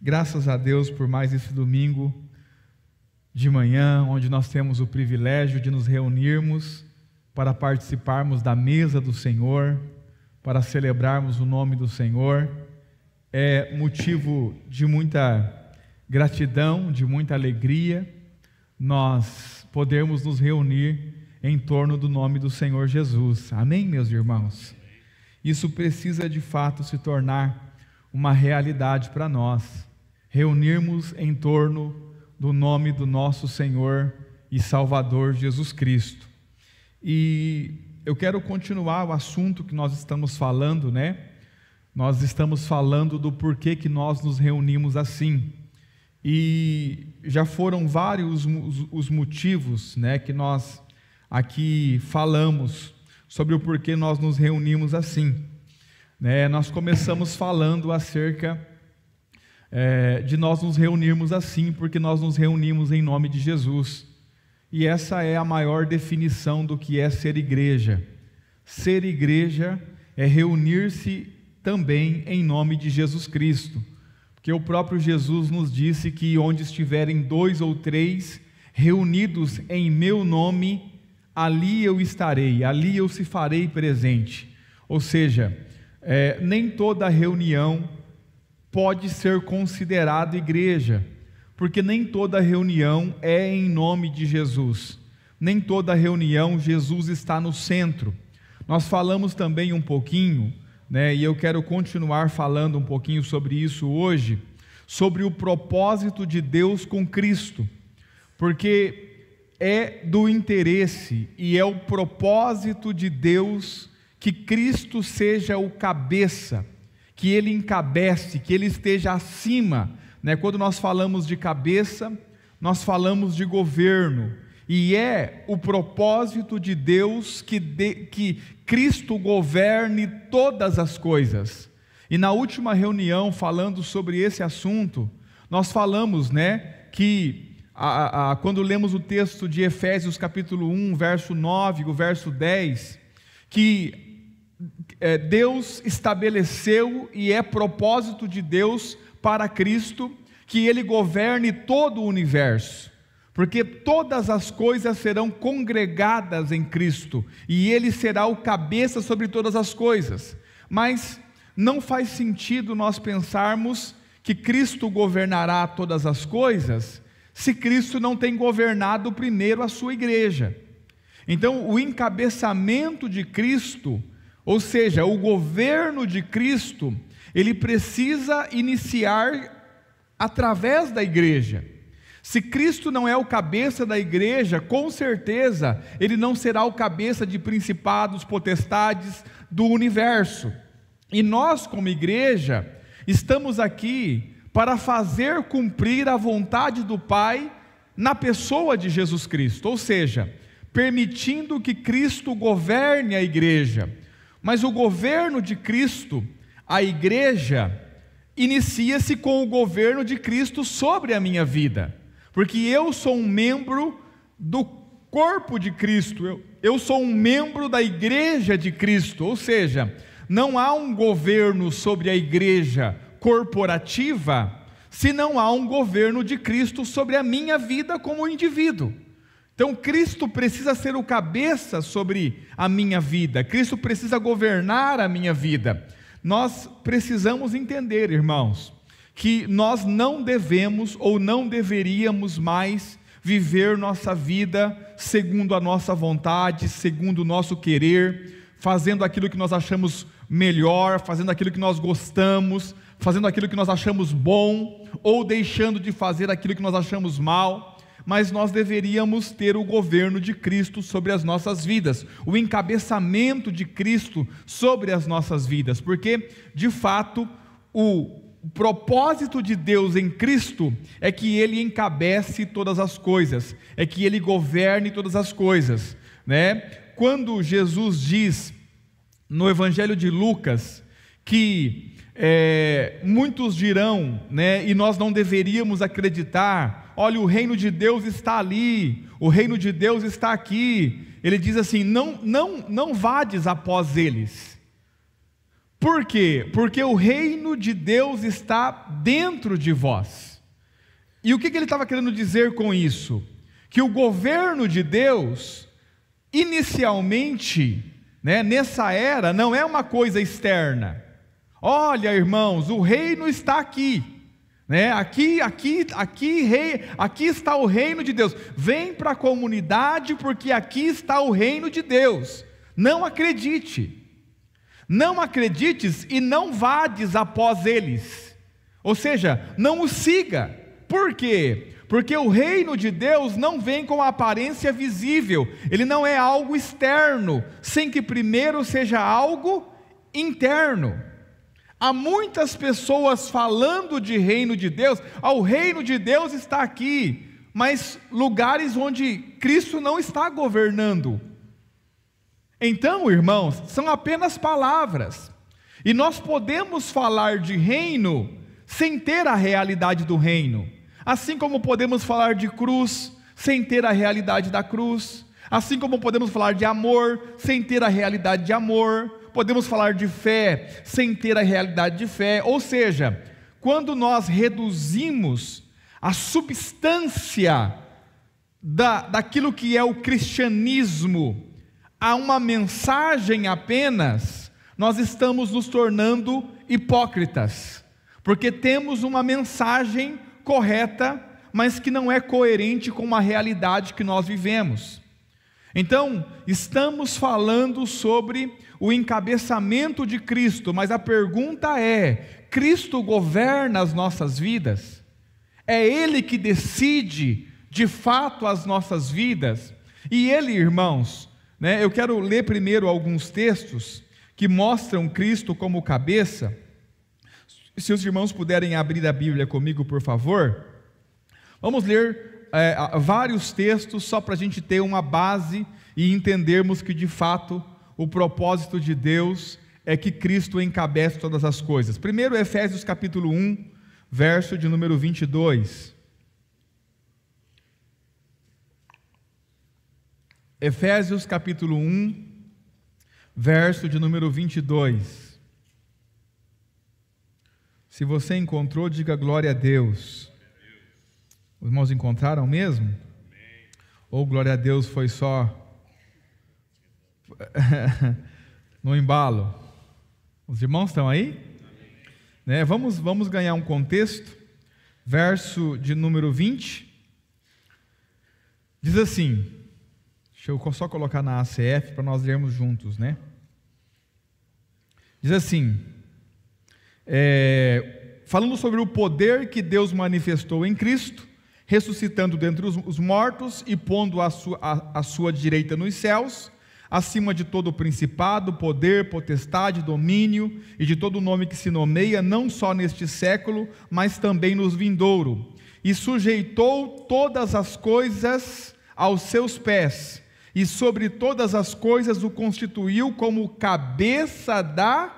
Graças a Deus por mais esse domingo de manhã, onde nós temos o privilégio de nos reunirmos para participarmos da mesa do Senhor, para celebrarmos o nome do Senhor. É motivo de muita gratidão, de muita alegria, nós podermos nos reunir em torno do nome do Senhor Jesus. Amém, meus irmãos? Isso precisa de fato se tornar uma realidade para nós, reunirmos em torno do nome do nosso Senhor e Salvador Jesus Cristo. E eu quero continuar o assunto que nós estamos falando, né? Nós estamos falando do porquê que nós nos reunimos assim. E já foram vários os motivos, né, que nós aqui falamos sobre o porquê nós nos reunimos assim. Nós começamos falando acerca de nós nos reunirmos assim, porque nós nos reunimos em nome de Jesus. E essa é a maior definição do que é ser igreja. Ser igreja é reunir-se também em nome de Jesus Cristo. Porque o próprio Jesus nos disse que onde estiverem 2 ou 3 reunidos em meu nome, ali eu estarei, ali eu se farei presente. Ou seja, nem toda reunião pode ser considerada igreja, porque nem toda reunião é em nome de Jesus, nem toda reunião Jesus está no centro. Nós falamos também um pouquinho, e eu quero continuar falando um pouquinho sobre isso hoje, sobre o propósito de Deus com Cristo, porque é do interesse e é o propósito de Deus que Cristo seja o cabeça, que Ele encabece, que Ele esteja acima. Quando nós falamos de cabeça, nós falamos de governo, e é o propósito de Deus que Cristo governe todas as coisas. E na última reunião, falando sobre esse assunto, nós falamos, que quando lemos o texto de Efésios capítulo 1, verso 9, o verso 10, que Deus estabeleceu, e é propósito de Deus para Cristo, que Ele governe todo o universo, porque todas as coisas serão congregadas em Cristo, e Ele será o cabeça sobre todas as coisas. Mas não faz sentido nós pensarmos que Cristo governará todas as coisas, se Cristo não tem governado primeiro a sua igreja. Então, o encabeçamento de Cristo, ou seja, o governo de Cristo, ele precisa iniciar através da igreja. Se Cristo não é o cabeça da igreja, com certeza Ele não será o cabeça de principados, potestades do universo. E nós, como igreja, estamos aqui para fazer cumprir a vontade do Pai na pessoa de Jesus Cristo, ou seja, permitindo que Cristo governe a igreja. Mas o governo de Cristo, a igreja, inicia-se com o governo de Cristo sobre a minha vida, porque eu sou um membro do corpo de Cristo, eu sou um membro da igreja de Cristo, ou seja, não há um governo sobre a igreja corporativa, se não há um governo de Cristo sobre a minha vida como indivíduo. Então Cristo precisa ser o cabeça sobre a minha vida, Cristo precisa governar a minha vida. Nós precisamos entender, irmãos, que nós não devemos ou não deveríamos mais viver nossa vida segundo a nossa vontade, segundo o nosso querer, fazendo aquilo que nós achamos melhor, fazendo aquilo que nós gostamos, fazendo aquilo que nós achamos bom, ou deixando de fazer aquilo que nós achamos mal. Mas nós deveríamos ter o governo de Cristo sobre as nossas vidas, o encabeçamento de Cristo sobre as nossas vidas, porque, de fato, o propósito de Deus em Cristo é que Ele encabece todas as coisas, é que Ele governe todas as coisas, Quando Jesus diz, no Evangelho de Lucas, que muitos dirão, e nós não deveríamos acreditar, olha, o reino de Deus está ali, o reino de Deus está aqui. Ele diz assim, não vades após eles, Por quê? Porque o reino de Deus está dentro de vós. E o que ele estava querendo dizer com isso? Que o governo de Deus, inicialmente, nessa era, não é uma coisa externa. Olha, irmãos, o reino está aqui, aqui está o reino de Deus. Vem para a comunidade, porque aqui está o reino de Deus. Não acredite. Não acredites e não vades após eles. Ou seja, não os siga. Por quê? Porque o reino de Deus não vem com aparência visível. Ele não é algo externo, sem que primeiro seja algo interno. Há muitas pessoas falando de reino de Deus. O reino de Deus está aqui, mas lugares onde Cristo não está governando. Então, irmãos, são apenas palavras, e nós podemos falar de reino sem ter a realidade do reino, assim como podemos falar de cruz sem ter a realidade da cruz, assim como podemos falar de amor sem ter a realidade de amor, podemos falar de fé sem ter a realidade de fé. Ou seja, quando nós reduzimos a substância daquilo que é o cristianismo a uma mensagem apenas, nós estamos nos tornando hipócritas, porque temos uma mensagem correta, mas que não é coerente com a realidade que nós vivemos. Então, estamos falando sobre o encabeçamento de Cristo, mas a pergunta é: Cristo governa as nossas vidas? É Ele que decide de fato as nossas vidas? E Ele, irmãos, eu quero ler primeiro alguns textos que mostram Cristo como cabeça. Se os irmãos puderem abrir a Bíblia comigo, por favor. Vamos ler vários textos só para a gente ter uma base e entendermos que de fato o propósito de Deus é que Cristo encabece todas as coisas. Primeiro, Efésios capítulo 1, verso de número 22. Efésios capítulo 1, verso de número 22. Se você encontrou, diga glória a Deus. Os irmãos encontraram mesmo? Amém. Ou glória a Deus foi só no embalo? Os irmãos estão aí? Vamos ganhar um contexto. Verso de número 20. Diz assim, deixa eu só colocar na ACF para nós lermos juntos, Diz assim, falando sobre o poder que Deus manifestou em Cristo, ressuscitando dentre os mortos e pondo a sua direita nos céus, acima de todo principado, poder, potestade, domínio e de todo nome que se nomeia, não só neste século, mas também nos vindouro, e sujeitou todas as coisas aos seus pés, e sobre todas as coisas o constituiu como cabeça da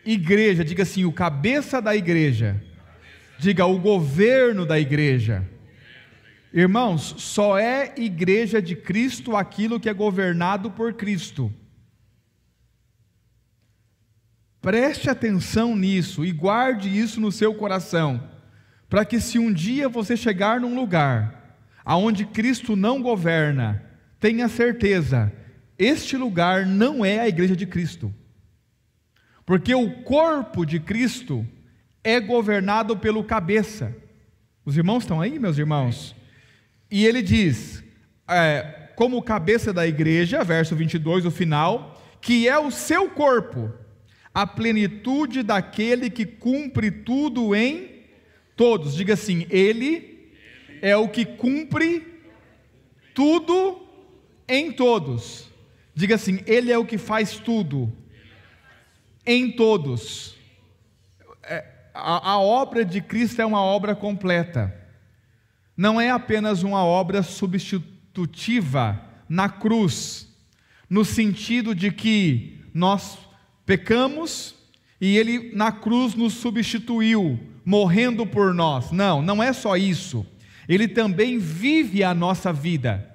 igreja. Diga assim, o cabeça da igreja. Diga, o governo da igreja. Irmãos, só é igreja de Cristo aquilo que é governado por Cristo. Preste atenção nisso e guarde isso no seu coração, para que se um dia você chegar num lugar aonde Cristo não governa, tenha certeza, este lugar não é a igreja de Cristo, porque o corpo de Cristo é governado pelo cabeça. Os irmãos estão aí, meus irmãos? E ele diz, como cabeça da igreja, verso 22, o final, que é o seu corpo, a plenitude daquele que cumpre tudo em todos. Diga assim, ele é o que cumpre tudo em todos. Diga assim, ele é o que faz tudo em todos. A obra de Cristo é uma obra completa. Não é apenas uma obra substitutiva na cruz, no sentido de que nós pecamos e Ele na cruz nos substituiu, morrendo por nós. Não é só isso. Ele também vive a nossa vida.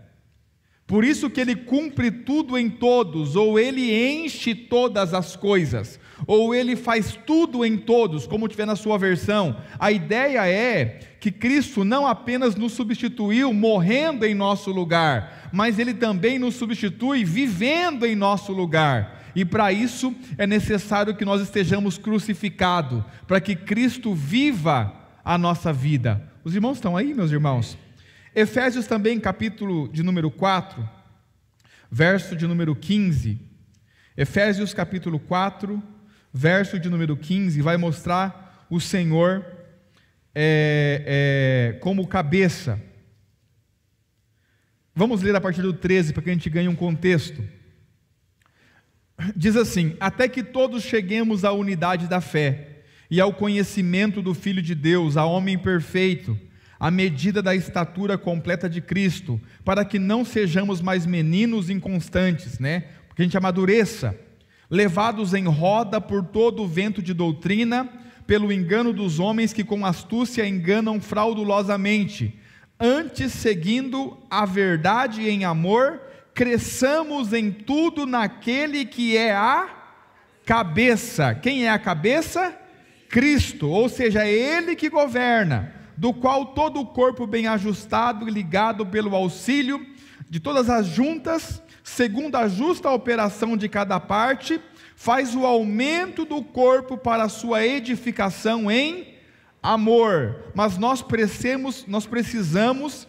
Por isso que Ele cumpre tudo em todos, ou Ele enche todas as coisas, ou Ele faz tudo em todos, como tiver na sua versão. A ideia é que Cristo não apenas nos substituiu morrendo em nosso lugar, mas Ele também nos substitui vivendo em nosso lugar. E para isso é necessário que nós estejamos crucificados, para que Cristo viva a nossa vida. Os irmãos estão aí, meus irmãos? Efésios também, capítulo de número 4, verso de número 15. Efésios capítulo 4, verso de número 15, vai mostrar o Senhor como cabeça. Vamos ler a partir do 13, para que a gente ganhe um contexto. Diz assim: até que todos cheguemos à unidade da fé, e ao conhecimento do Filho de Deus, a homem perfeito, à medida da estatura completa de Cristo, para que não sejamos mais meninos inconstantes, porque a gente amadureça, levados em roda por todo o vento de doutrina, pelo engano dos homens que com astúcia enganam fraudulosamente. Antes, seguindo a verdade em amor, cresçamos em tudo naquele que é a cabeça. Quem é a cabeça? Cristo, ou seja, é Ele que governa, do qual todo o corpo bem ajustado e ligado pelo auxílio de todas as juntas, segundo a justa operação de cada parte, faz o aumento do corpo para a sua edificação em amor. Mas nós precisamos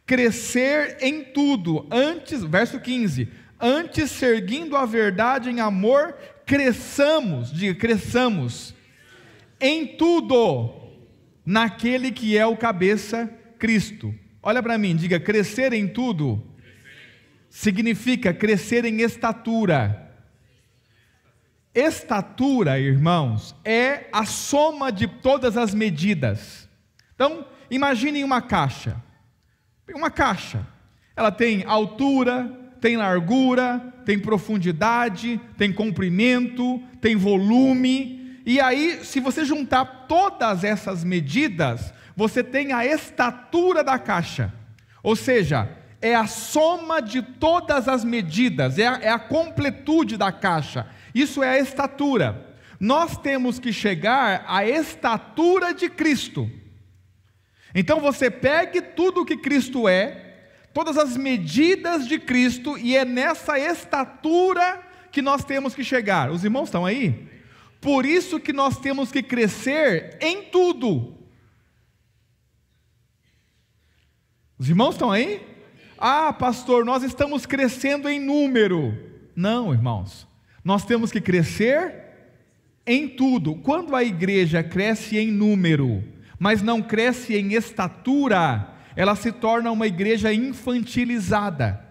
crescer em tudo, antes, verso 15, antes, seguindo a verdade em amor, cresçamos em tudo, naquele que é o cabeça, Cristo. Olha para mim, diga: crescer em tudo significa crescer em estatura. Estatura, irmãos, é a soma de todas as medidas. Então, imaginem uma caixa. Ela tem altura, tem largura, tem profundidade, tem comprimento, tem volume. E aí, se você juntar todas essas medidas, você tem a estatura da caixa. Ou seja, é a soma de todas as medidas, é a completude da caixa. Isso é a estatura. Nós temos que chegar à estatura de Cristo. Então você pegue tudo o que Cristo é, todas as medidas de Cristo, e é nessa estatura que nós temos que chegar. Os irmãos estão aí? Por isso que nós temos que crescer em tudo. Os irmãos estão aí? Ah, pastor, nós estamos crescendo em número. Não, irmãos, nós temos que crescer em tudo. Quando a igreja cresce em número, mas não cresce em estatura, ela se torna uma igreja infantilizada,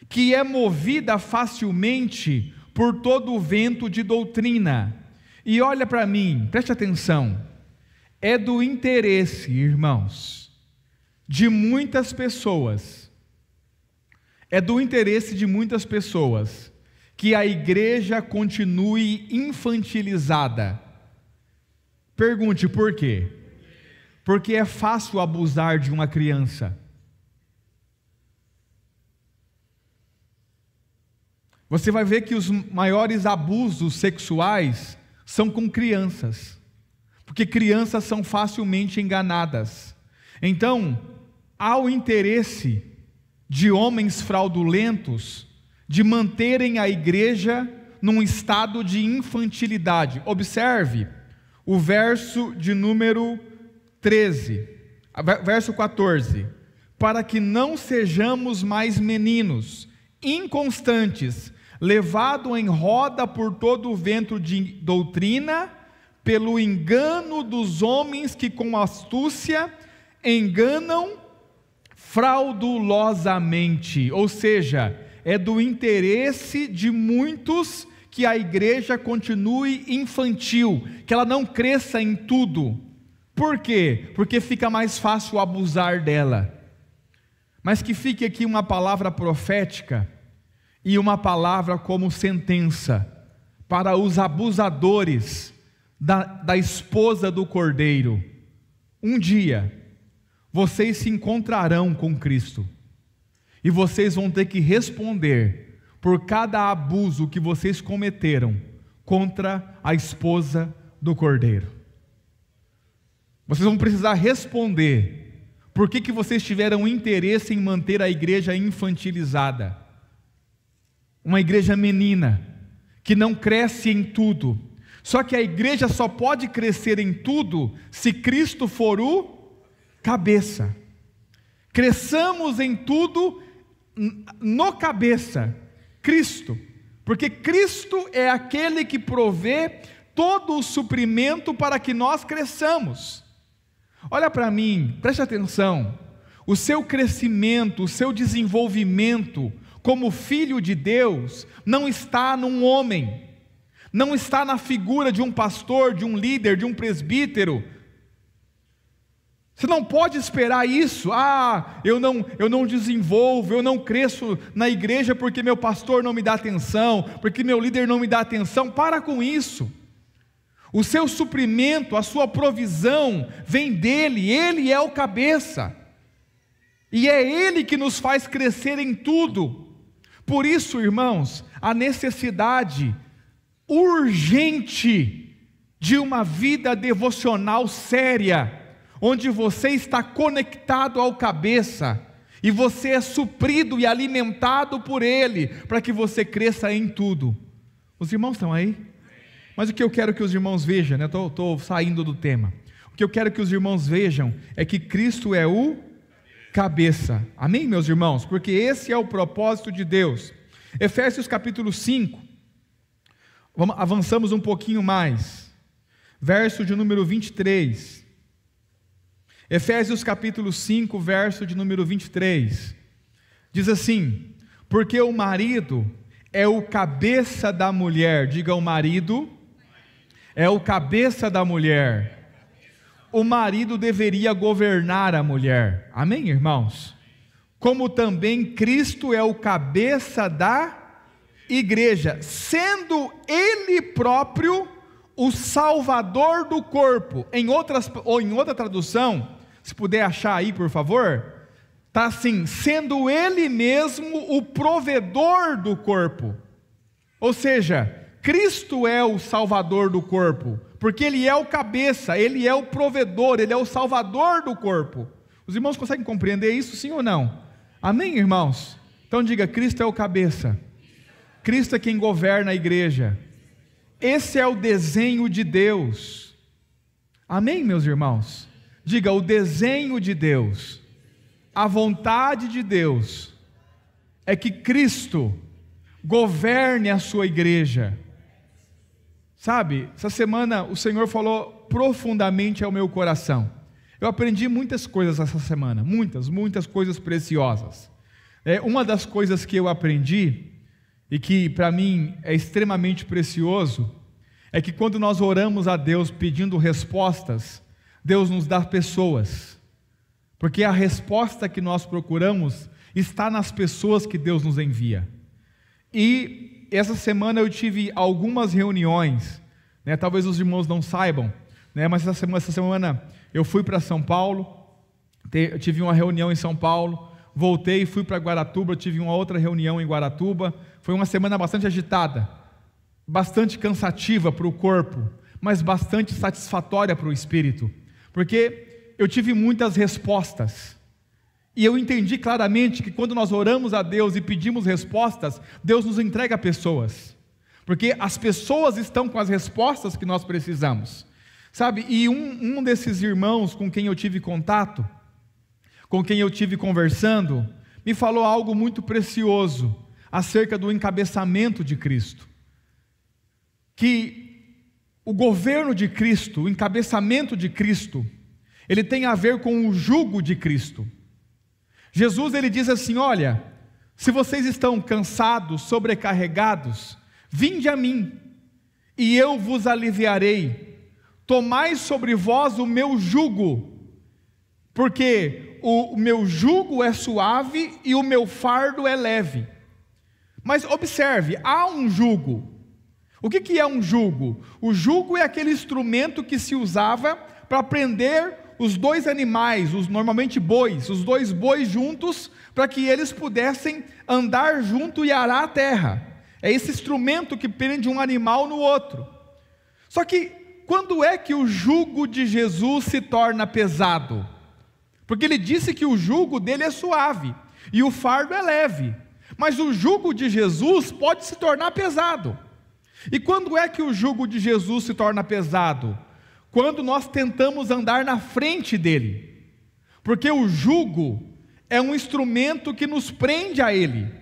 que é movida facilmente por todo o vento de doutrina. E olha para mim, preste atenção, é do interesse, irmãos, de muitas pessoas, que a igreja continue infantilizada. Pergunte por quê? Porque é fácil abusar de uma criança. Você vai ver que os maiores abusos sexuais são com crianças, porque crianças são facilmente enganadas. Então, há o interesse de homens fraudulentos de manterem a igreja num estado de infantilidade. Observe o verso de número 13, verso 14: para que não sejamos mais meninos, inconstantes, levados em roda por todo o vento de doutrina, pelo engano dos homens que com astúcia enganam fraudulosamente. Ou seja, é do interesse de muitos que a igreja continue infantil, que ela não cresça em tudo. Por quê? Porque fica mais fácil abusar dela. Mas que fique aqui uma palavra profética e uma palavra como sentença para os abusadores da esposa do Cordeiro. Um dia vocês se encontrarão com Cristo e vocês vão ter que responder por cada abuso que vocês cometeram contra a esposa do Cordeiro. Vocês vão precisar responder por que vocês tiveram interesse em manter a igreja infantilizada. Uma igreja menina, que não cresce em tudo. Só que a igreja só pode crescer em tudo se Cristo for o cabeça. Cresçamos em tudo no cabeça, Cristo. Porque Cristo é aquele que provê todo o suprimento para que nós cresçamos. Olha para mim, preste atenção. O seu crescimento, o seu desenvolvimento como filho de Deus não está num homem, não está na figura de um pastor, de um líder, de um presbítero. Você não pode esperar isso. Eu não desenvolvo, eu não cresço na igreja porque meu pastor não me dá atenção, porque meu líder não me dá atenção. Para com isso. O seu suprimento, a sua provisão vem dele, ele é o cabeça. E é ele que nos faz crescer em tudo. Por isso, irmãos, a necessidade urgente de uma vida devocional séria, onde você está conectado ao cabeça, e você é suprido e alimentado por ele, para que você cresça em tudo. Os irmãos estão aí? Mas o que eu quero que os irmãos vejam, né? Estou saindo do tema. O que eu quero que os irmãos vejam é que Cristo é o cabeça. Amém, meus irmãos? Porque esse é o propósito de Deus. Efésios capítulo 5. Avançamos um pouquinho mais. Verso de número 23. Efésios capítulo 5, verso de número 23. Diz assim: porque o marido é o cabeça da mulher. Diga, o marido é o cabeça da mulher. O marido deveria governar a mulher. Amém, irmãos? Como também Cristo é o cabeça da igreja, sendo ele próprio o salvador do corpo. Em outra tradução, se puder achar aí, por favor, está assim: sendo ele mesmo o provedor do corpo. Ou seja, Cristo é o salvador do corpo, porque ele é o cabeça, ele é o provedor, ele é o salvador do corpo. Os irmãos conseguem compreender isso, sim ou não? Amém, irmãos? Então diga: Cristo é o cabeça, Cristo é quem governa a igreja. Esse é o desenho de Deus. Amém, meus irmãos? Diga: o desenho de Deus, a vontade de Deus é que Cristo governe a sua igreja. Sabe, essa semana o Senhor falou profundamente ao meu coração. Eu aprendi muitas coisas essa semana, muitas coisas preciosas. Uma das coisas que eu aprendi, e que para mim é extremamente precioso, é que quando nós oramos a Deus pedindo respostas, Deus nos dá pessoas, porque a resposta que nós procuramos está nas pessoas que Deus nos envia. E essa semana eu tive algumas reuniões, né? Talvez os irmãos não saibam, né? Mas essa semana eu fui para São Paulo, eu tive uma reunião em São Paulo, voltei e fui para Guaratuba, tive uma outra reunião em Guaratuba. Foi uma semana bastante agitada, bastante cansativa para o corpo, mas bastante satisfatória para o espírito, porque eu tive muitas respostas. E eu entendi claramente que quando nós oramos a Deus e pedimos respostas, Deus nos entrega pessoas, porque as pessoas estão com as respostas que nós precisamos, sabe? E um desses irmãos com quem eu tive contato, com quem eu tive conversando, me falou algo muito precioso acerca do encabeçamento de Cristo, que o governo de Cristo, o encabeçamento de Cristo, ele tem a ver com o jugo de Cristo. Jesus, ele diz assim: olha, se vocês estão cansados, sobrecarregados, vinde a mim, e eu vos aliviarei. Tomai sobre vós o meu jugo, porque o meu jugo é suave e o meu fardo é leve. Mas observe, há um jugo. O que é um jugo? O jugo é aquele instrumento que se usava para prender os dois animais, normalmente bois, os dois bois juntos, para que eles pudessem andar junto e arar a terra. É esse instrumento que prende um animal no outro. Só que, quando é que o jugo de Jesus se torna pesado? Porque ele disse que o jugo dele é suave e o fardo é leve. Mas o jugo de Jesus pode se tornar pesado. E quando é que o jugo de Jesus se torna pesado? Quando nós tentamos andar na frente dele. Porque o jugo é um instrumento que nos prende a ele.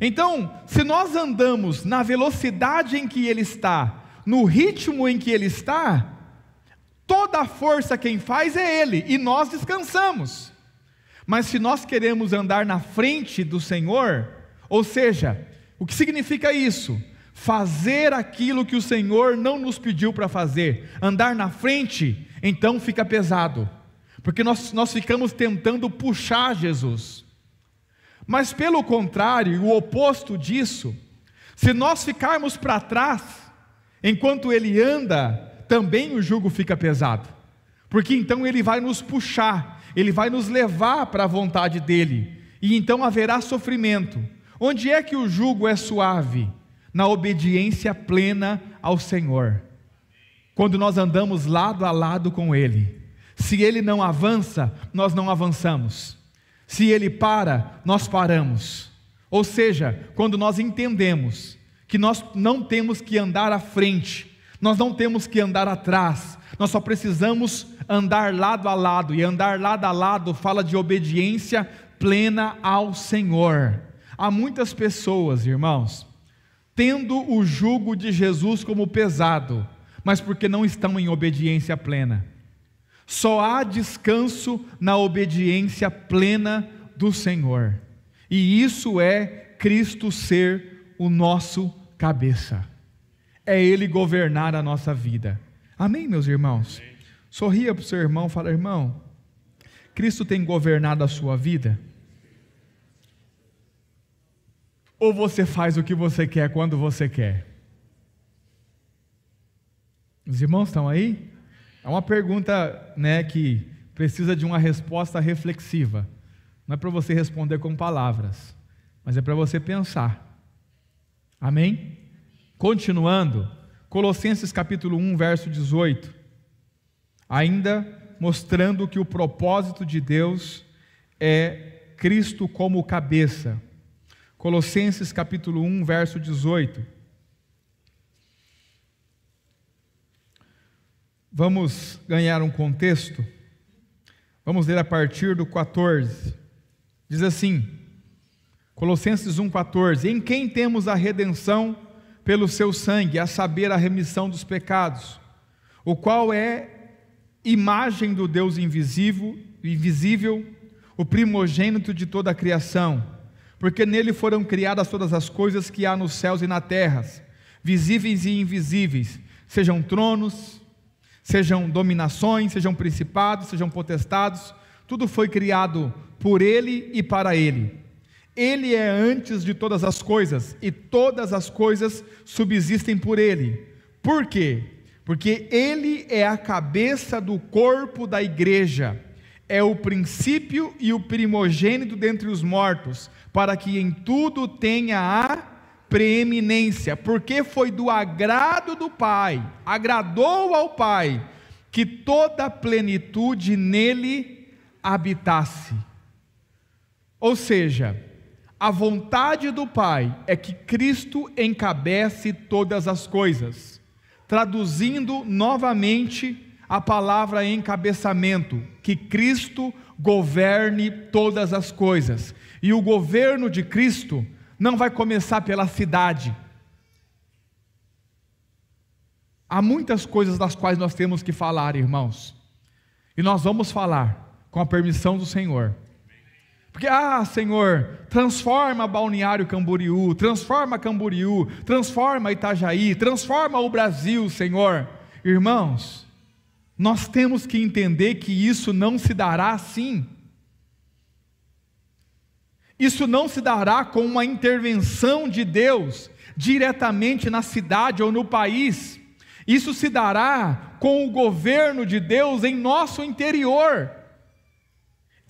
Então, se nós andamos na velocidade em que ele está, no ritmo em que ele está, toda a força quem faz é ele, e nós descansamos. Mas se nós queremos andar na frente do Senhor, ou seja, o que significa isso? Fazer aquilo que o Senhor não nos pediu para fazer, andar na frente, então fica pesado, porque nós ficamos tentando puxar Jesus. Mas pelo contrário, o oposto disso, se nós ficarmos para trás, enquanto ele anda, também o jugo fica pesado, porque então ele vai nos puxar, ele vai nos levar para a vontade dele, e então haverá sofrimento. Onde é que o jugo é suave? Na obediência plena ao Senhor, quando nós andamos lado a lado com ele. Se ele não avança, nós não avançamos. Se ele para, nós paramos. Ou seja, quando nós entendemos que nós não temos que andar à frente, nós não temos que andar atrás, nós só precisamos andar lado a lado, e andar lado a lado fala de obediência plena ao Senhor. Há muitas pessoas, irmãos, tendo o jugo de Jesus como pesado, mas porque não estão em obediência plena. Só há descanso na obediência plena do Senhor, e isso é Cristo ser o nosso cabeça, é Ele governar a nossa vida. Amém, meus irmãos? Amém. Sorria para o seu irmão, fala: irmão, Cristo tem governado a sua vida? Ou você faz o que você quer quando você quer? Os irmãos estão aí? É uma pergunta, que precisa de uma resposta reflexiva. Não é para você responder com palavras, mas é para você pensar. Amém? Continuando, Colossenses capítulo 1, verso 18. Ainda mostrando que o propósito de Deus é Cristo como cabeça. Colossenses capítulo 1, verso 18. Vamos ganhar um contexto. Vamos ler a partir do 14. Diz assim, Colossenses 1,14: em quem temos a redenção pelo seu sangue, a saber, a remissão dos pecados, o qual é imagem do Deus invisível, o primogênito de toda a criação, porque nele foram criadas todas as coisas que há nos céus e na terra, visíveis e invisíveis, sejam tronos, sejam dominações, sejam principados, sejam potestados, tudo foi criado por Ele e para Ele. Ele é antes de todas as coisas, e todas as coisas subsistem por Ele. Por quê? Porque Ele é a cabeça do corpo da igreja, é o princípio e o primogênito dentre os mortos, para que em tudo tenha a preeminência, porque foi do agrado do Pai, agradou ao Pai, que toda a plenitude nele habitasse. Ou seja, a vontade do Pai é que Cristo encabece todas as coisas. Traduzindo novamente a palavra encabeçamento, que Cristo governe todas as coisas. E o governo de Cristo não vai começar pela cidade. Há muitas coisas das quais nós temos que falar, irmãos, e nós vamos falar com a permissão do Senhor. Porque, Senhor, transforma Balneário Camboriú, transforma Itajaí, transforma o Brasil, Senhor. Irmãos, nós temos que entender que isso não se dará assim. Isso não se dará com uma intervenção de Deus diretamente na cidade ou no país. Isso se dará com o governo de Deus em nosso interior.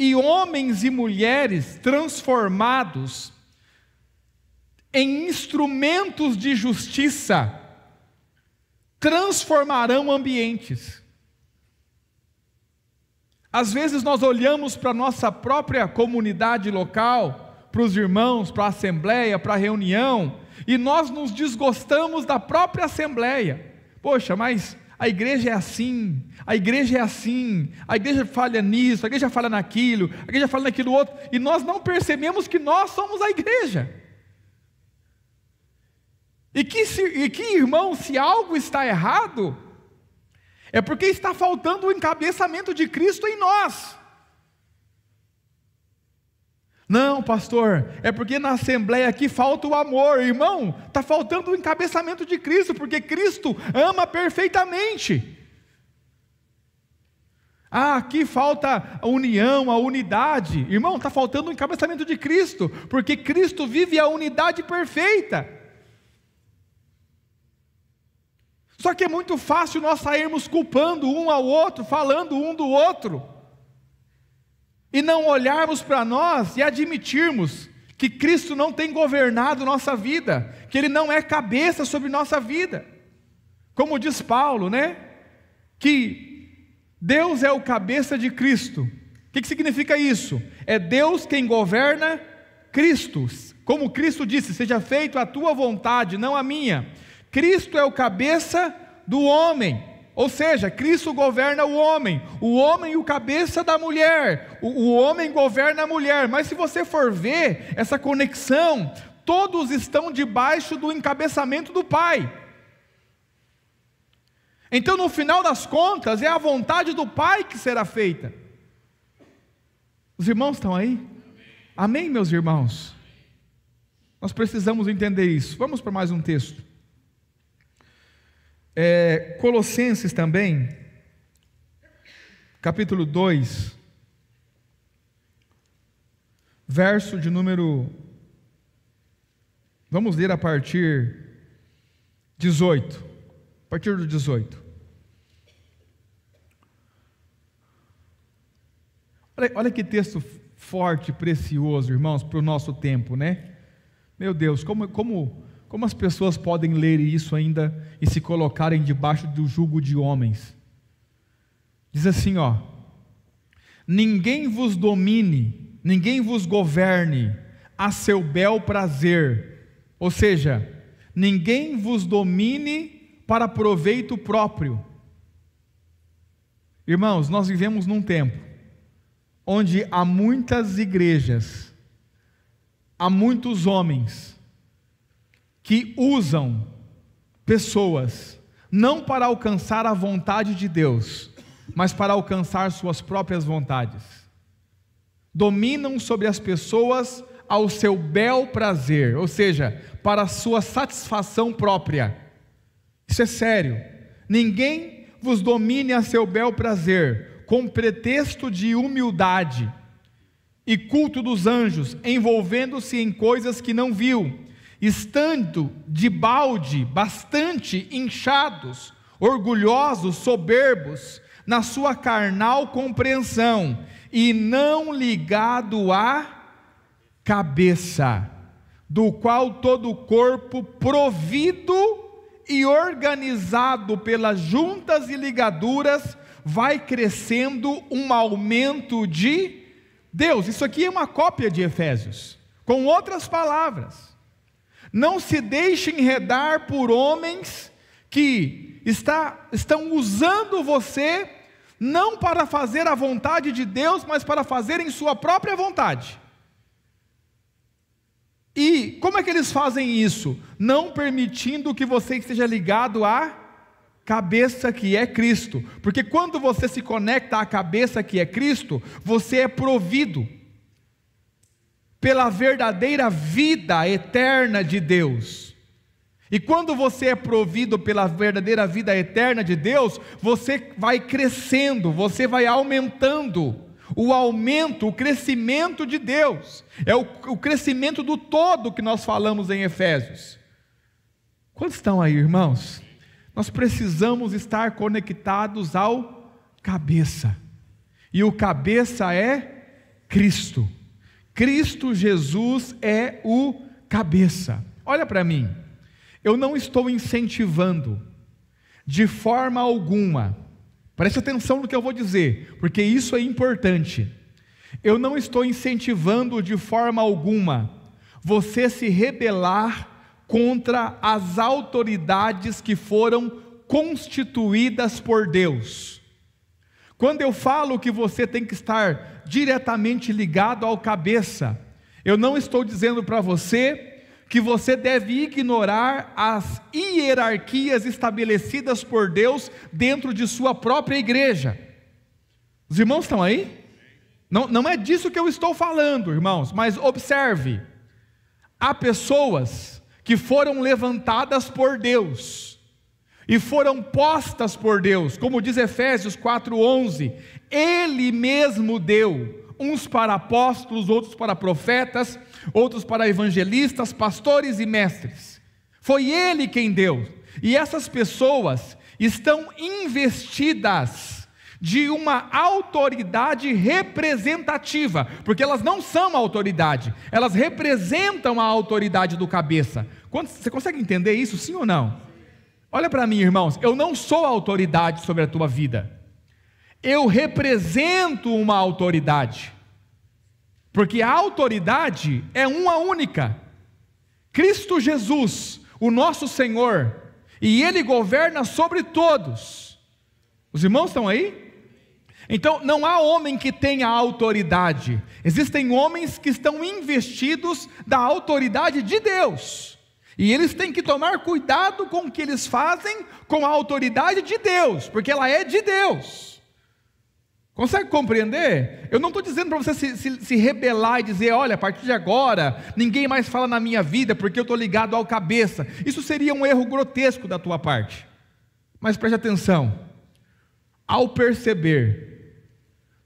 E homens e mulheres transformados em instrumentos de justiça, transformarão ambientes. Às vezes nós olhamos para a nossa própria comunidade local, para os irmãos, para a assembleia, para a reunião, e nós nos desgostamos da própria assembleia. Poxa, mas a igreja é assim, a igreja é assim, a igreja falha nisso, a igreja falha naquilo, a igreja falha naquilo outro, e nós não percebemos que nós somos a igreja. E que irmão, se algo está errado, é porque está faltando o encabeçamento de Cristo em nós. Não, pastor, é porque na assembleia aqui falta o amor. Irmão, está faltando o encabeçamento de Cristo, porque Cristo ama perfeitamente. Aqui falta a união, a unidade. Irmão, está faltando o encabeçamento de Cristo, porque Cristo vive a unidade perfeita. Só que é muito fácil nós sairmos culpando um ao outro, falando um do outro, e não olharmos para nós e admitirmos que Cristo não tem governado nossa vida, que Ele não é cabeça sobre nossa vida. Como diz Paulo, né? Que Deus é o cabeça de Cristo. O que significa isso? É Deus quem governa Cristo. Como Cristo disse, seja feita a tua vontade, não a minha. Cristo é o cabeça do homem, ou seja, Cristo governa o homem o cabeça da mulher, o homem governa a mulher. Mas se você for ver essa conexão, todos estão debaixo do encabeçamento do Pai. Então no final das contas é a vontade do Pai que será feita. Os irmãos estão aí? Amém, meus irmãos? Nós precisamos entender isso. Vamos para mais um texto. Colossenses também, capítulo 2, verso de número, vamos ler a partir 18, a partir do 18. Olha que texto forte, precioso, irmãos, para o nosso tempo, né? Meu Deus, como as pessoas podem ler isso ainda e se colocarem debaixo do jugo de homens? Diz assim, ninguém vos domine, ninguém vos governe a seu bel prazer, ou seja, ninguém vos domine para proveito próprio. Irmãos, nós vivemos num tempo onde há muitas igrejas, há muitos homens que usam pessoas não para alcançar a vontade de Deus, mas para alcançar suas próprias vontades. Dominam sobre as pessoas ao seu bel prazer, ou seja, para a sua satisfação própria. Isso é sério. Ninguém vos domine a seu bel prazer, com pretexto de humildade e culto dos anjos, envolvendo-se em coisas que não viu, estando de balde bastante inchados, orgulhosos, soberbos, na sua carnal compreensão, e não ligado à cabeça, do qual todo o corpo, provido e organizado pelas juntas e ligaduras, vai crescendo um aumento de Deus. Isso aqui é uma cópia de Efésios, com outras palavras. Não se deixe enredar por homens que estão usando você, não para fazer a vontade de Deus, mas para fazerem sua própria vontade. E como é que eles fazem isso? Não permitindo que você esteja ligado à cabeça que é Cristo, porque quando você se conecta à cabeça que é Cristo, você é provido pela verdadeira vida eterna de Deus. E quando você é provido pela verdadeira vida eterna de Deus, você vai crescendo, você vai aumentando. O crescimento de Deus, é o crescimento do todo que nós falamos em Efésios. Quantos estão aí, irmãos? Nós precisamos estar conectados ao cabeça, e o cabeça é Cristo. Cristo Jesus é o cabeça. olha para mim, eu não estou incentivando de forma alguma, preste atenção no que eu vou dizer, porque isso é importante. Eu não estou incentivando de forma alguma você se rebelar contra as autoridades que foram constituídas por Deus. Quando eu falo que você tem que estar diretamente ligado ao cabeça, eu não estou dizendo para você que você deve ignorar as hierarquias estabelecidas por Deus dentro de sua própria igreja. Os irmãos estão aí? Não é disso que eu estou falando, irmãos, mas observe, há pessoas que foram levantadas por Deus, e foram postas por Deus, como diz Efésios 4:11, Ele mesmo deu, uns para apóstolos, outros para profetas, outros para evangelistas, pastores e mestres, foi Ele quem deu, e essas pessoas estão investidas de uma autoridade representativa, porque elas não são a autoridade, elas representam a autoridade do cabeça. Você consegue entender isso, sim ou não? Olha para mim, irmãos, eu não sou a autoridade sobre a tua vida, eu represento uma autoridade, porque a autoridade é uma única, Cristo Jesus, o nosso Senhor, e Ele governa sobre todos. Os irmãos estão aí? Então, não há homem que tenha autoridade, existem homens que estão investidos da autoridade de Deus, e eles têm que tomar cuidado com o que eles fazem com a autoridade de Deus, porque ela é de Deus. Consegue compreender? Eu não estou dizendo para você se rebelar e dizer, olha, a partir de agora, ninguém mais fala na minha vida, porque eu estou ligado ao cabeça. Isso seria um erro grotesco da tua parte. Mas preste atenção, ao perceber,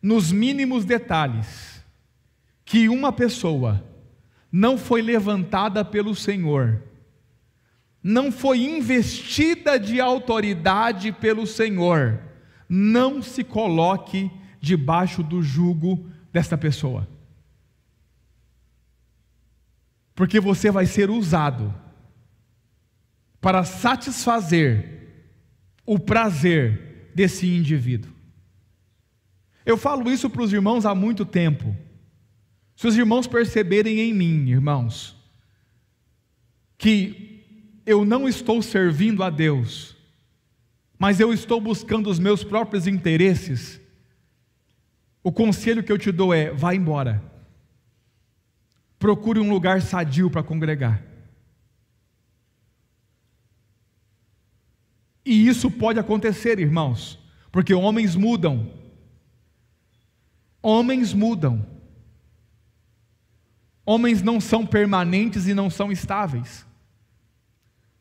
nos mínimos detalhes, que uma pessoa não foi levantada pelo Senhor, não foi investida de autoridade pelo Senhor, não se coloque debaixo do jugo desta pessoa, porque você vai ser usado para satisfazer o prazer desse indivíduo. Eu falo isso para os irmãos há muito tempo. Se os irmãos perceberem em mim, irmãos, que eu não estou servindo a Deus, mas eu estou buscando os meus próprios interesses, o conselho que eu te dou é: vá embora, procure um lugar sadio para congregar. E isso pode acontecer, irmãos, porque homens mudam. Homens mudam. Homens não são permanentes e não são estáveis.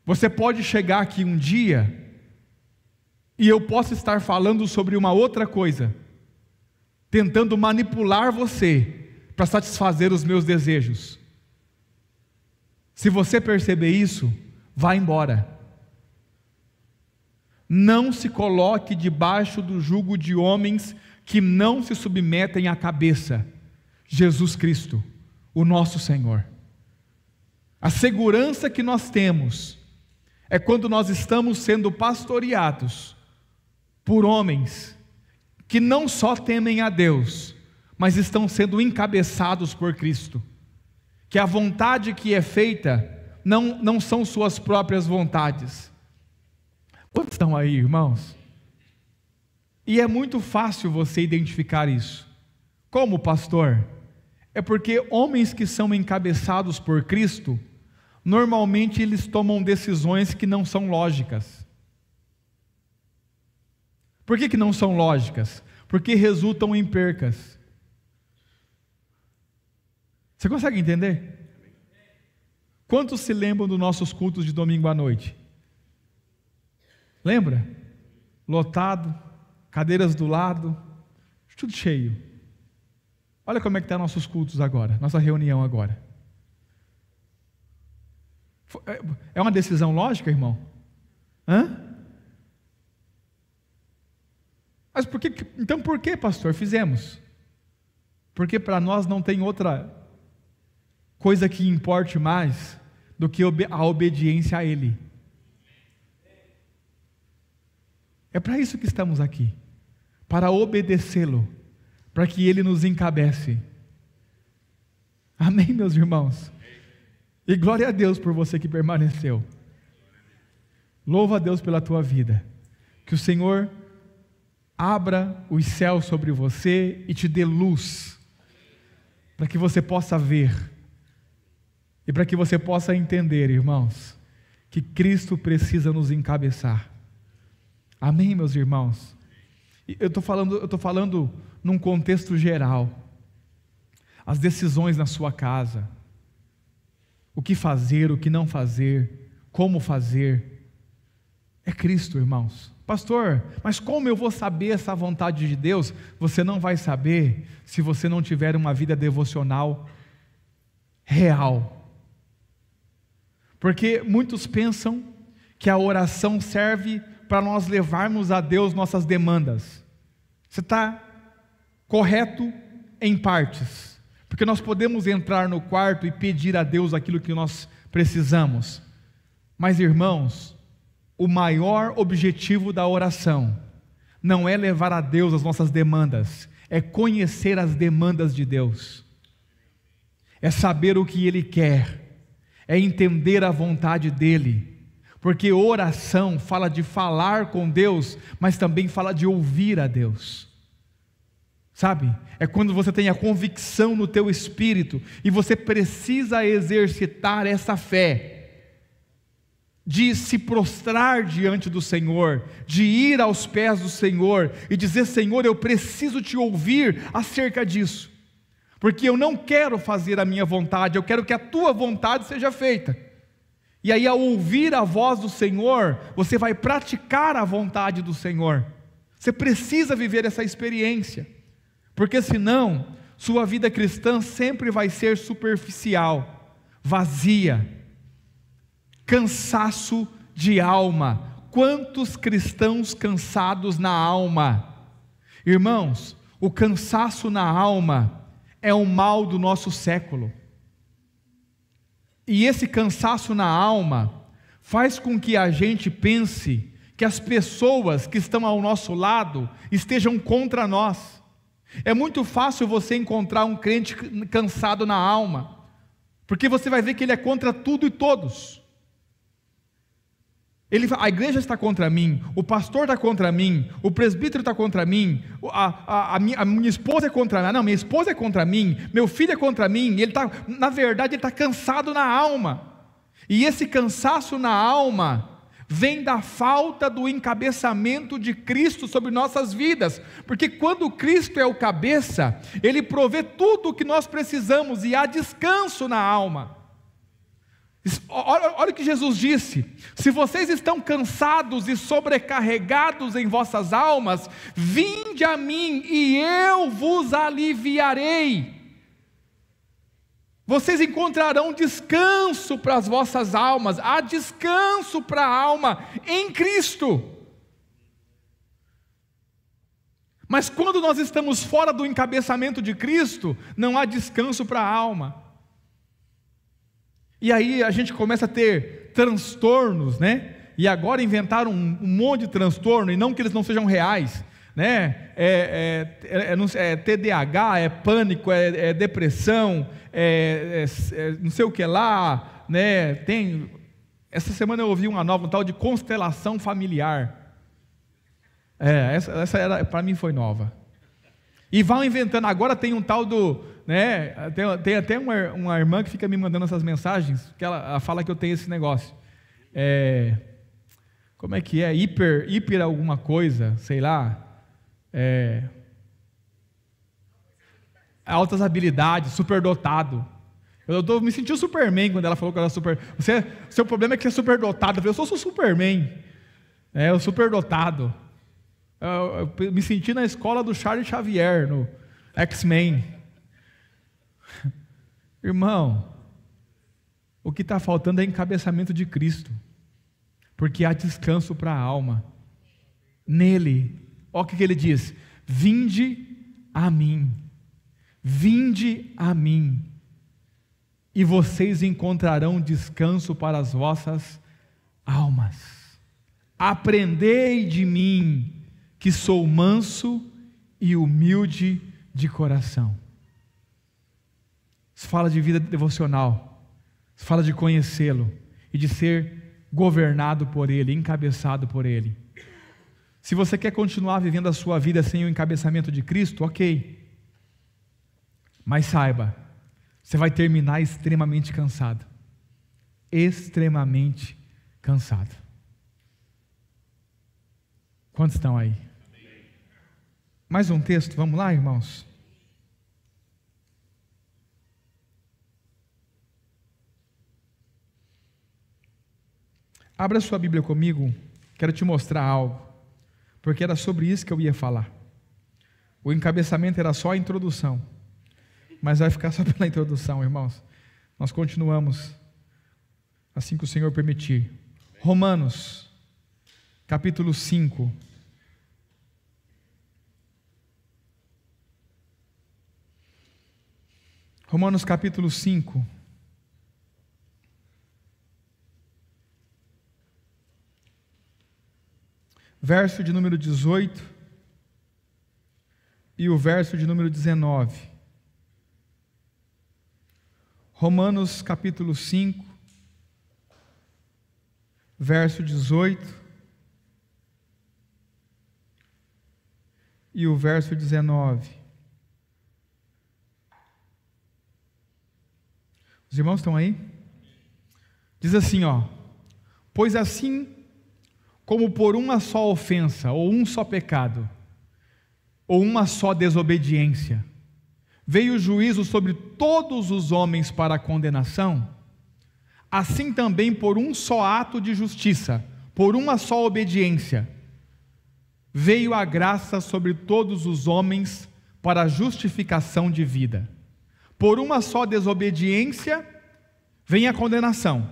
Você pode chegar aqui um dia e eu posso estar falando sobre uma outra coisa, tentando manipular você para satisfazer os meus desejos. Se você perceber isso, vá embora. Não se coloque debaixo do jugo de homens que não se submetem à cabeça, Jesus Cristo, o nosso Senhor. A segurança que nós temos é quando nós estamos sendo pastoreados por homens que não só temem a Deus, mas estão sendo encabeçados por Cristo, que a vontade que é feita não são suas próprias vontades. Quantos estão aí, irmãos? E é muito fácil você identificar isso. Como pastor? É porque homens que são encabeçados por Cristo, normalmente eles tomam decisões que não são lógicas. Por que não são lógicas? Porque resultam em percas. Você consegue entender? Quantos se lembram dos nossos cultos de domingo à noite? Lembra? Lotado, cadeiras do lado, tudo cheio. Olha como é que estão nossos cultos agora, nossa reunião agora. É uma decisão lógica, irmão? Mas então por que, pastor, fizemos? Porque para nós não tem outra coisa que importe mais do que a obediência a Ele. É para isso que estamos aqui, para obedecê-lo, para que Ele nos encabece. Amém, meus irmãos? E glória a Deus por você que permaneceu. Louva a Deus pela tua vida. Que o Senhor abra os céus sobre você e te dê luz, para que você possa ver, e para que você possa entender, irmãos, que Cristo precisa nos encabeçar. Amém, meus irmãos? Eu estou falando num contexto geral. As decisões na sua casa, o que fazer, o que não fazer, como fazer, é Cristo, irmãos. Pastor, mas como eu vou saber essa vontade de Deus? Você não vai saber se você não tiver uma vida devocional real. Porque muitos pensam que a oração serve para nós levarmos a Deus nossas demandas. Você está correto em partes, porque nós podemos entrar no quarto e pedir a Deus aquilo que nós precisamos. Mas, irmãos, o maior objetivo da oração não é levar a Deus as nossas demandas, é conhecer as demandas de Deus, é saber o que Ele quer, é entender a vontade dEle, porque oração fala de falar com Deus, mas também fala de ouvir a Deus, sabe? É quando você tem a convicção no teu espírito, e você precisa exercitar essa fé, de se prostrar diante do Senhor, de ir aos pés do Senhor, e dizer: Senhor, eu preciso te ouvir acerca disso, porque eu não quero fazer a minha vontade, eu quero que a tua vontade seja feita. E aí, ao ouvir a voz do Senhor, você vai praticar a vontade do Senhor. Você precisa viver essa experiência, porque senão, sua vida cristã sempre vai ser superficial, vazia, cansaço de alma. Quantos cristãos cansados na alma? Irmãos, o cansaço na alma é um mal do nosso século. E esse cansaço na alma faz com que a gente pense que as pessoas que estão ao nosso lado estejam contra nós. É muito fácil você encontrar um crente cansado na alma, porque você vai ver que ele é contra tudo e todos. A igreja está contra mim, o pastor está contra mim, o presbítero está contra mim, a minha esposa é contra mim, não, minha esposa é contra mim, meu filho é contra mim. Na verdade, ele está cansado na alma, e esse cansaço na alma vem da falta do encabeçamento de Cristo sobre nossas vidas, porque quando Cristo é o cabeça, Ele provê tudo o que nós precisamos, e há descanso na alma. Olha o que Jesus disse: se vocês estão cansados e sobrecarregados em vossas almas, vinde a mim e eu vos aliviarei. Vocês encontrarão descanso para as vossas almas, há descanso para a alma em Cristo. Mas quando nós estamos fora do encabeçamento de Cristo, não há descanso para a alma. E aí a gente começa a ter transtornos, né? E agora inventaram um monte de transtorno, e não que eles não sejam reais, né? É TDAH, é pânico, é depressão, não sei o que lá, né? Essa semana eu ouvi uma nova, um tal de constelação familiar. Essa para mim foi nova. E vão inventando, agora tem um tal do, né, tem até uma irmã que fica me mandando essas mensagens, que ela fala que eu tenho esse negócio, como é que é, hiper alguma coisa, sei lá, altas habilidades, superdotado. Eu me senti o Superman quando ela falou que eu era super. Seu problema é que você é superdotado. Eu falei: eu sou Superman, o superdotado. Eu me senti na escola do Charles Xavier, no X-Men. Irmão, o que está faltando é encabeçamento de Cristo, porque há descanso para a alma nele. Olha o que ele diz: vinde a mim, vinde a mim. e vocês encontrarão descanso para as vossas almas. Aprendei de mim, que sou manso e humilde de coração. Isso fala de vida devocional, isso fala de conhecê-lo e de ser governado por Ele, encabeçado por Ele. Se você quer continuar vivendo a sua vida sem o encabeçamento de Cristo, ok. Mas saiba, você vai terminar extremamente cansado. Extremamente cansado. Quantos estão aí? Mais um texto, vamos lá, irmãos? Abra sua Bíblia comigo, quero te mostrar algo, porque era sobre isso que eu ia falar. O encabeçamento era só a introdução, mas vai ficar só pela introdução, irmãos. Nós continuamos assim que o Senhor permitir. Romanos, capítulo 5. Romanos capítulo 5. Verso de número 18 e o verso de número 19. Romanos capítulo 5, verso 18 e o verso 19. Os irmãos estão aí? Diz assim, pois assim como por uma só ofensa, ou um só pecado, ou uma só desobediência, veio o juízo sobre todos os homens para a condenação, assim também por um só ato de justiça, por uma só obediência, veio a graça sobre todos os homens para a justificação de vida. Por uma só desobediência, vem a condenação.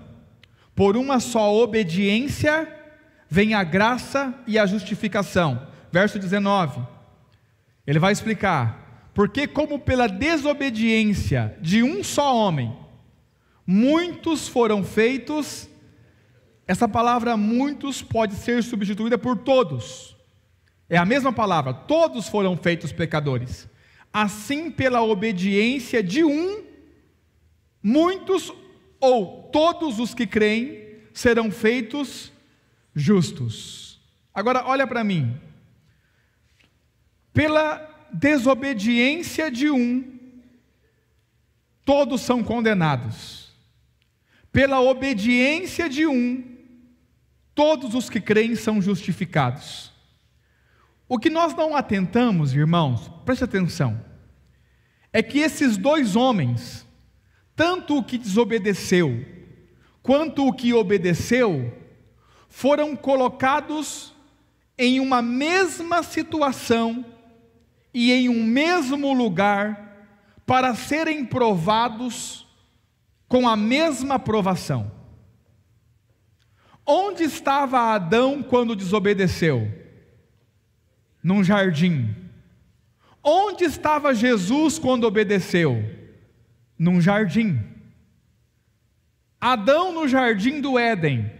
Por uma só obediência, vem a graça e a justificação. Verso 19, ele vai explicar, porque como pela desobediência de um só homem, muitos foram feitos, essa palavra muitos pode ser substituída por todos, é a mesma palavra, todos foram feitos pecadores, assim pela obediência de um, muitos ou todos os que creem serão feitos justos. Agora olha para mim, pela desobediência de um, todos são condenados. Pela obediência de um, todos os que creem são justificados. O que nós não atentamos, irmãos, preste atenção, é que esses dois homens, tanto o que desobedeceu, quanto o que obedeceu, foram colocados em uma mesma situação e em um mesmo lugar para serem provados com a mesma provação. Onde estava Adão quando desobedeceu? Num jardim. Onde estava Jesus quando obedeceu? Num jardim. Adão no jardim do Éden,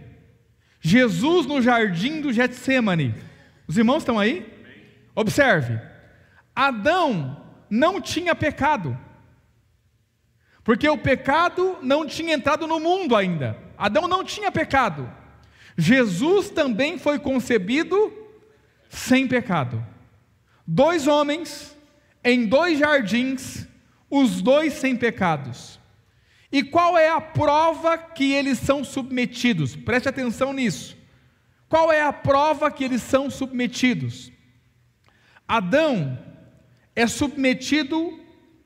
Jesus no jardim do Getsêmani. Os irmãos estão aí? Observe, Adão não tinha pecado, porque o pecado não tinha entrado no mundo ainda. Adão não tinha pecado. Jesus também foi concebido sem pecado. Dois homens em dois jardins, os dois sem pecados. E qual é a prova que eles são submetidos? Preste atenção nisso. Qual é a prova que eles são submetidos? Adão é submetido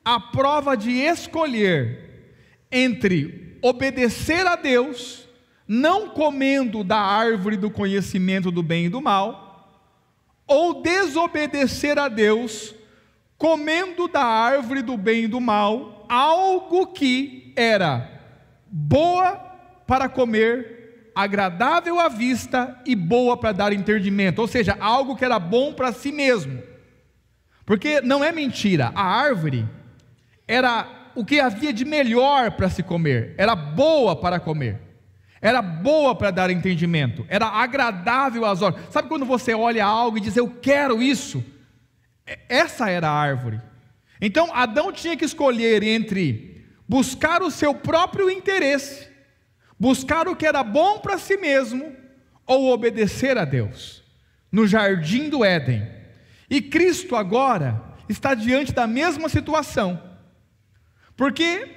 à prova de escolher entre obedecer a Deus, não comendo da árvore do conhecimento do bem e do mal, ou desobedecer a Deus, comendo da árvore do bem e do mal, algo que era boa para comer, agradável à vista e boa para dar entendimento, ou seja, algo que era bom para si mesmo. Porque não é mentira, a árvore era o que havia de melhor para se comer, era boa para comer, era boa para dar entendimento, era agradável às olhos. Sabe quando você olha algo e diz, eu quero isso? Essa era a árvore. Então Adão tinha que escolher entre buscar o seu próprio interesse, buscar o que era bom para si mesmo, ou obedecer a Deus, no jardim do Éden. E Cristo agora está diante da mesma situação, porque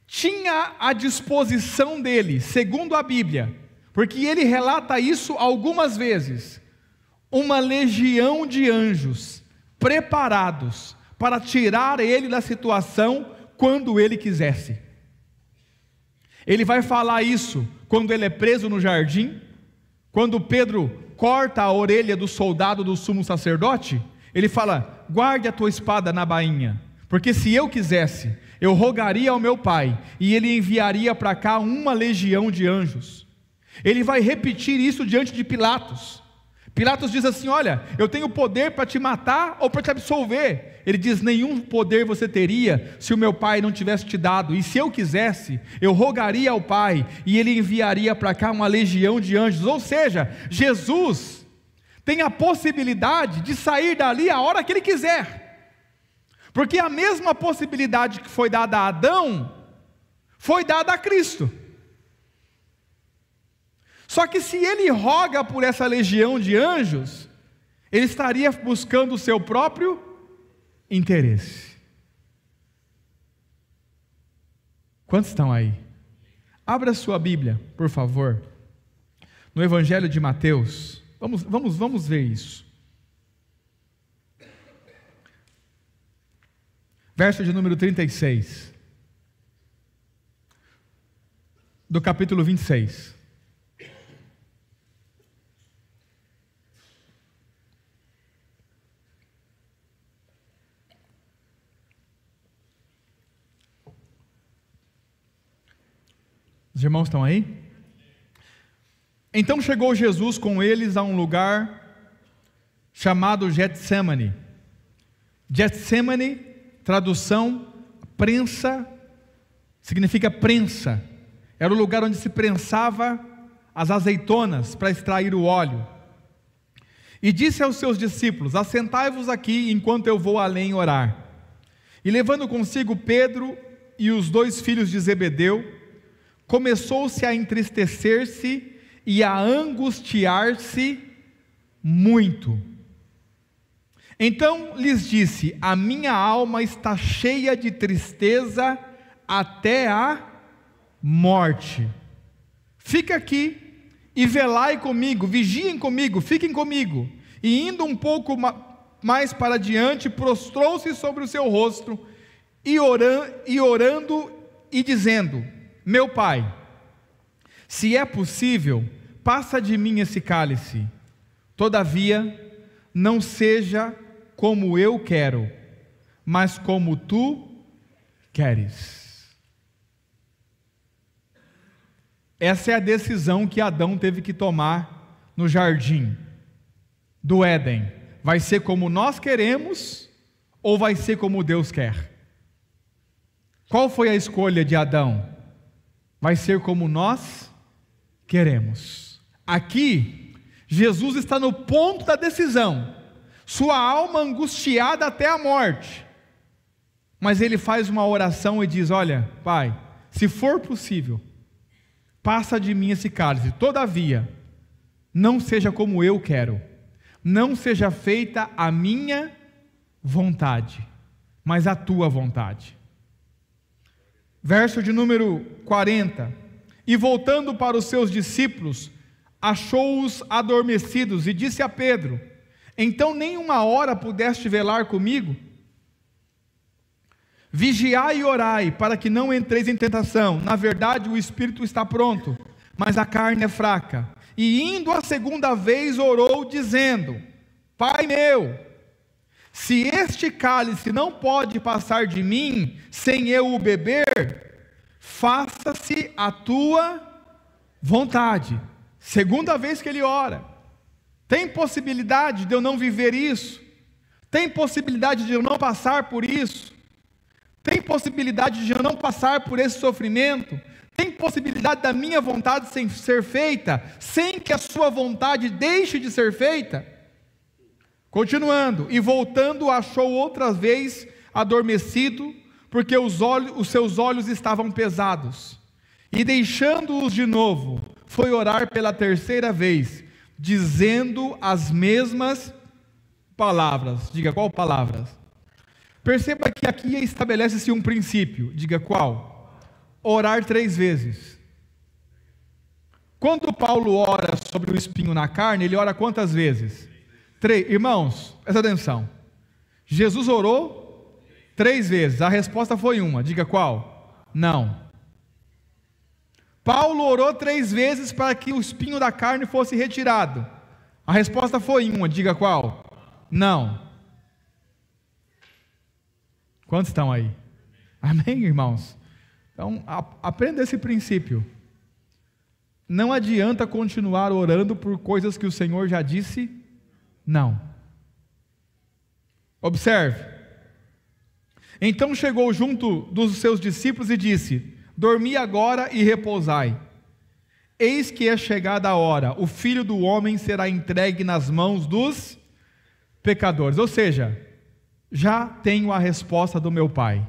tinha à disposição dele, segundo a Bíblia, porque ele relata isso algumas vezes, uma legião de anjos preparados para tirar ele da situação quando ele quisesse. Ele vai falar isso quando ele é preso no jardim, quando Pedro corta a orelha do soldado do sumo sacerdote. Ele fala, guarde a tua espada na bainha, porque se eu quisesse, eu rogaria ao meu pai, e ele enviaria para cá uma legião de anjos. Ele vai repetir isso diante de Pilatos. Pilatos diz assim, olha, eu tenho poder para te matar ou para te absolver. Ele diz, nenhum poder você teria se o meu pai não tivesse te dado, e se eu quisesse, eu rogaria ao pai, e ele enviaria para cá uma legião de anjos. Ou seja, Jesus tem a possibilidade de sair dali a hora que ele quiser, porque a mesma possibilidade que foi dada a Adão, foi dada a Cristo. Só que se ele roga por essa legião de anjos, ele estaria buscando o seu próprio interesse. Quantos estão aí? Abra sua Bíblia, por favor, no Evangelho de Mateus. Vamos ver isso. Verso de número 36, do capítulo 26. Os irmãos estão aí? Então chegou Jesus com eles a um lugar chamado Getsemane. Getsemane, tradução, prensa, significa prensa. Era o lugar onde se prensava as azeitonas para extrair o óleo. E disse aos seus discípulos, assentai-vos aqui enquanto eu vou além orar. E levando consigo Pedro e os 2 filhos de Zebedeu, começou-se a entristecer-se e a angustiar-se muito. Então lhes disse, a minha alma está cheia de tristeza até a morte. Fica aqui e velai comigo, vigiem comigo, fiquem comigo. E indo um pouco mais para diante, prostrou-se sobre o seu rosto, e orando e dizendo, meu pai, se é possível, passa de mim esse cálice, todavia, não seja como eu quero, mas como tu queres. Essa é a decisão que Adão teve que tomar no jardim do Éden. Vai ser como nós queremos, ou vai ser como Deus quer? Qual foi a escolha de Adão? Vai ser como nós queremos. Aqui, Jesus está no ponto da decisão, sua alma angustiada até a morte, mas ele faz uma oração e diz, olha, Pai, se for possível, passa de mim esse cálice, todavia, não seja como eu quero, não seja feita a minha vontade, mas a tua vontade. Verso de número 40, e voltando para os seus discípulos, achou-os adormecidos, e disse a Pedro, então nem uma hora pudeste velar comigo? Vigiai e orai, para que não entreis em tentação, na verdade o espírito está pronto, mas a carne é fraca. E indo a segunda vez orou, dizendo, Pai meu, se este cálice não pode passar de mim, sem eu o beber, faça-se a tua vontade. Segunda vez que ele ora. Tem possibilidade de eu não viver isso? Tem possibilidade de eu não passar por isso? Tem Tem possibilidade de eu não passar por esse sofrimento? Tem possibilidade da minha vontade ser feita, sem que a sua vontade deixe de ser feita? Continuando, e voltando, achou outra vez adormecido, porque os seus olhos estavam pesados. E deixando-os de novo, foi orar pela terceira vez, dizendo as mesmas palavras. Diga, qual palavras? Perceba que aqui estabelece-se um princípio. Diga, qual? Orar 3 vezes. Quando Paulo ora sobre o espinho na carne, ele ora quantas vezes? 3. Irmãos, presta atenção. Jesus orou 3 vezes. A resposta foi uma. Diga, qual? Não. Paulo orou 3 vezes para que o espinho da carne fosse retirado. A resposta foi uma. Diga, qual? Não. Quantos estão aí? Amém, irmãos? Então, aprenda esse princípio. Não adianta continuar orando por coisas que o Senhor já disse não. Observe. Então chegou junto dos seus discípulos e disse: dormi agora e repousai. Eis que é chegada a hora, o Filho do Homem será entregue nas mãos dos pecadores. Ou seja, já tenho a resposta do meu Pai.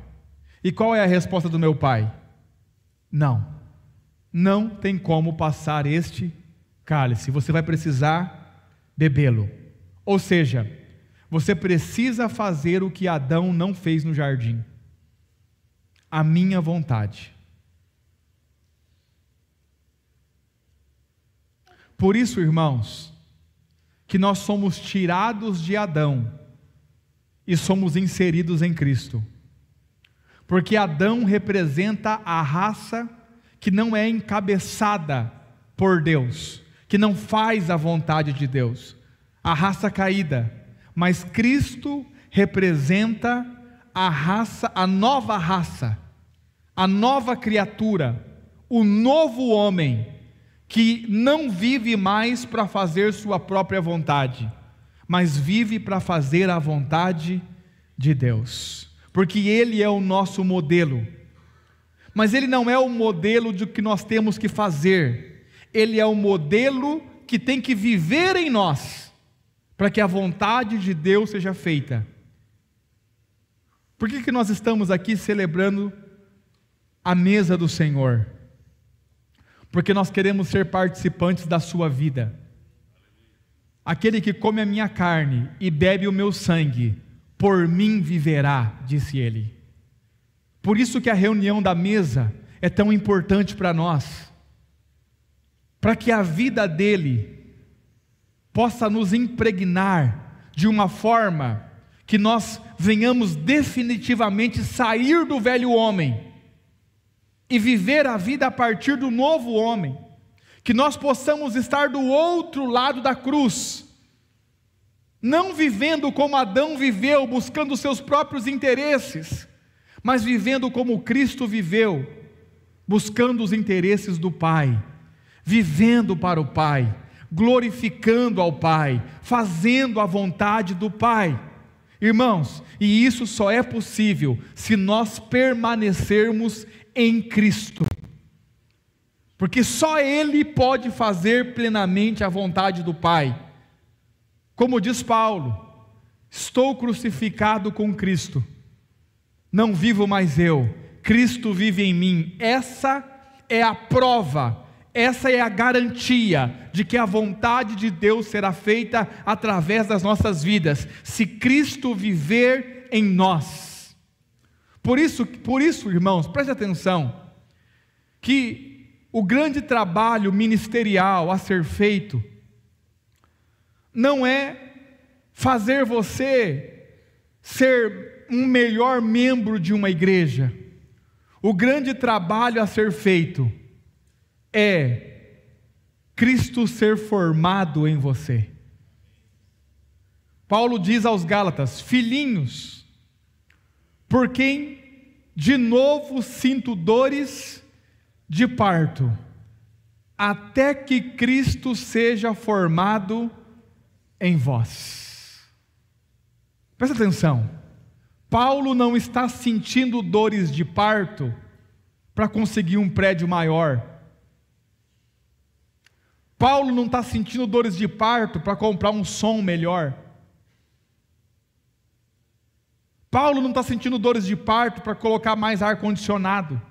E qual é a resposta do meu Pai? Não tem como passar este cálice, você vai precisar bebê-lo. Ou seja, você precisa fazer o que Adão não fez no jardim: a minha vontade. Por isso, irmãos, que nós somos tirados de Adão e somos inseridos em Cristo, porque Adão representa a raça que não é encabeçada por Deus, que não faz a vontade de Deus, a raça caída. Mas Cristo representa a raça, a nova criatura, o novo homem, que não vive mais para fazer sua própria vontade, mas vive para fazer a vontade de Deus, porque Ele é o nosso modelo. Mas Ele não é o modelo de que nós temos que fazer, Ele é o modelo que tem que viver em nós, para que a vontade de Deus seja feita. Por que nós estamos aqui celebrando a mesa do Senhor? Porque nós queremos ser participantes da sua vida. Aquele que come a minha carne e bebe o meu sangue, por mim viverá, disse ele. Por isso que a reunião da mesa é tão importante para nós, para que a vida dele possa nos impregnar de uma forma que nós venhamos definitivamente sair do velho homem e viver a vida a partir do novo homem, que nós possamos estar do outro lado da cruz, não vivendo como Adão viveu, buscando os seus próprios interesses, mas vivendo como Cristo viveu, buscando os interesses do Pai, vivendo para o Pai, glorificando ao Pai, fazendo a vontade do Pai. Irmãos, e isso só é possível se nós permanecermos em Cristo, porque só Ele pode fazer plenamente a vontade do Pai. Como diz Paulo: estou crucificado com Cristo, não vivo mais eu, Cristo vive em mim. Essa é a prova, essa é a garantia de que a vontade de Deus será feita através das nossas vidas, se Cristo viver em nós. Por isso, irmãos, preste atenção, que o grande trabalho ministerial a ser feito não é fazer você ser um melhor membro de uma igreja. O grande trabalho a ser feito é Cristo ser formado em você. Paulo diz aos Gálatas: filhinhos, por quem de novo sinto dores de parto, até que Cristo seja formado em vós. Presta atenção, Paulo não está sentindo dores de parto para conseguir um prédio maior. Paulo não está sentindo dores de parto para comprar um som melhor. Paulo não está sentindo dores de parto para colocar mais ar-condicionado.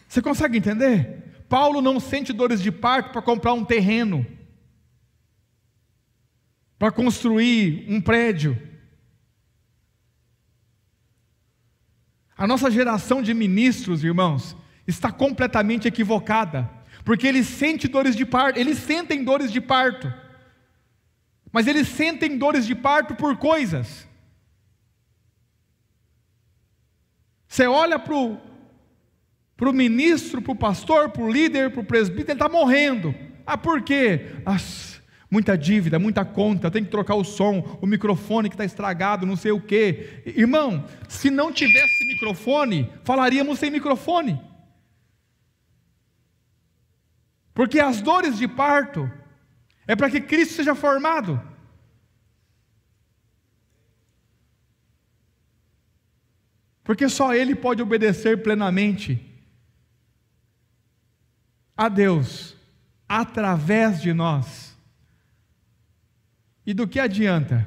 Você consegue entender? Paulo não sente dores de parto para comprar um terreno, para construir um prédio. A nossa geração de ministros, irmãos, está completamente equivocada, porque eles sentem dores de parto, mas eles sentem dores de parto por coisas. Você olha para o ministro, para o pastor, para o líder, para o presbítero, ele está morrendo. Por quê? Muita dívida, muita conta, tem que trocar o som, o microfone que está estragado, não sei o quê. Irmão, se não tivesse microfone, falaríamos sem microfone. Porque as dores de parto é para que Cristo seja formado. Porque só Ele pode obedecer plenamente a Deus, através de nós. E do que adianta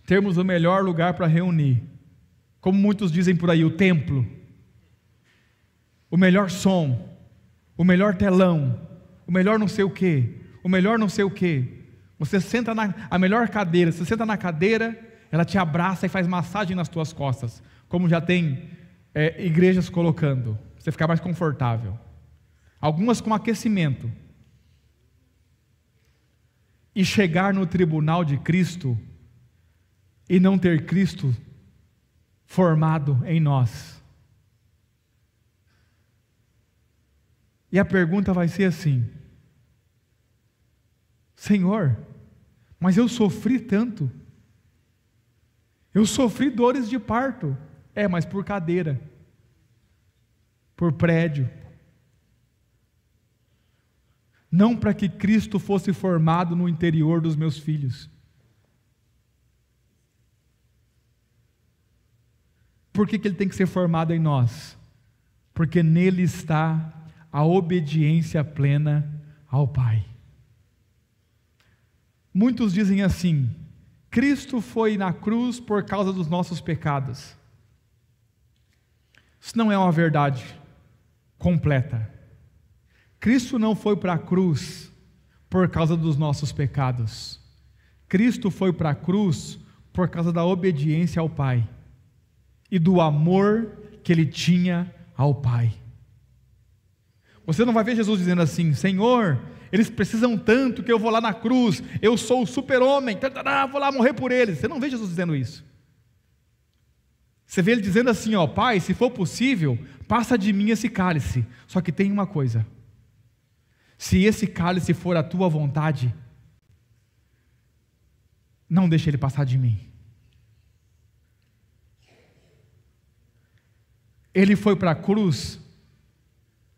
termos o melhor lugar para reunir, como muitos dizem por aí, o templo, o melhor som, o melhor telão, o melhor não sei o quê, o melhor não sei o quê. Você senta a melhor cadeira, você senta na cadeira, ela te abraça e faz massagem nas tuas costas, como já tem igrejas colocando, você ficar mais confortável. Algumas com aquecimento. E chegar no tribunal de Cristo e não ter Cristo formado em nós. E a pergunta vai ser assim: Senhor, mas eu sofri tanto, eu sofri dores de parto. Mas por cadeira, por prédio, não para que Cristo fosse formado no interior dos meus filhos. Por que Ele tem que ser formado em nós? Porque nele está a obediência plena ao Pai. Muitos dizem assim: Cristo foi na cruz por causa dos nossos pecados. Isso não é uma verdade completa. Cristo não foi para a cruz por causa dos nossos pecados. Cristo foi para a cruz por causa da obediência ao Pai e do amor que Ele tinha ao Pai. Você não vai ver Jesus dizendo assim: Senhor, eles precisam tanto que eu vou lá na cruz, eu sou o super-homem, vou lá morrer por eles. Você não vê Jesus dizendo isso. Você vê Ele dizendo assim: Pai, se for possível, passa de mim esse cálice. Só que tem uma coisa: se esse cálice for a tua vontade, não deixe ele passar de mim. Ele foi para a cruz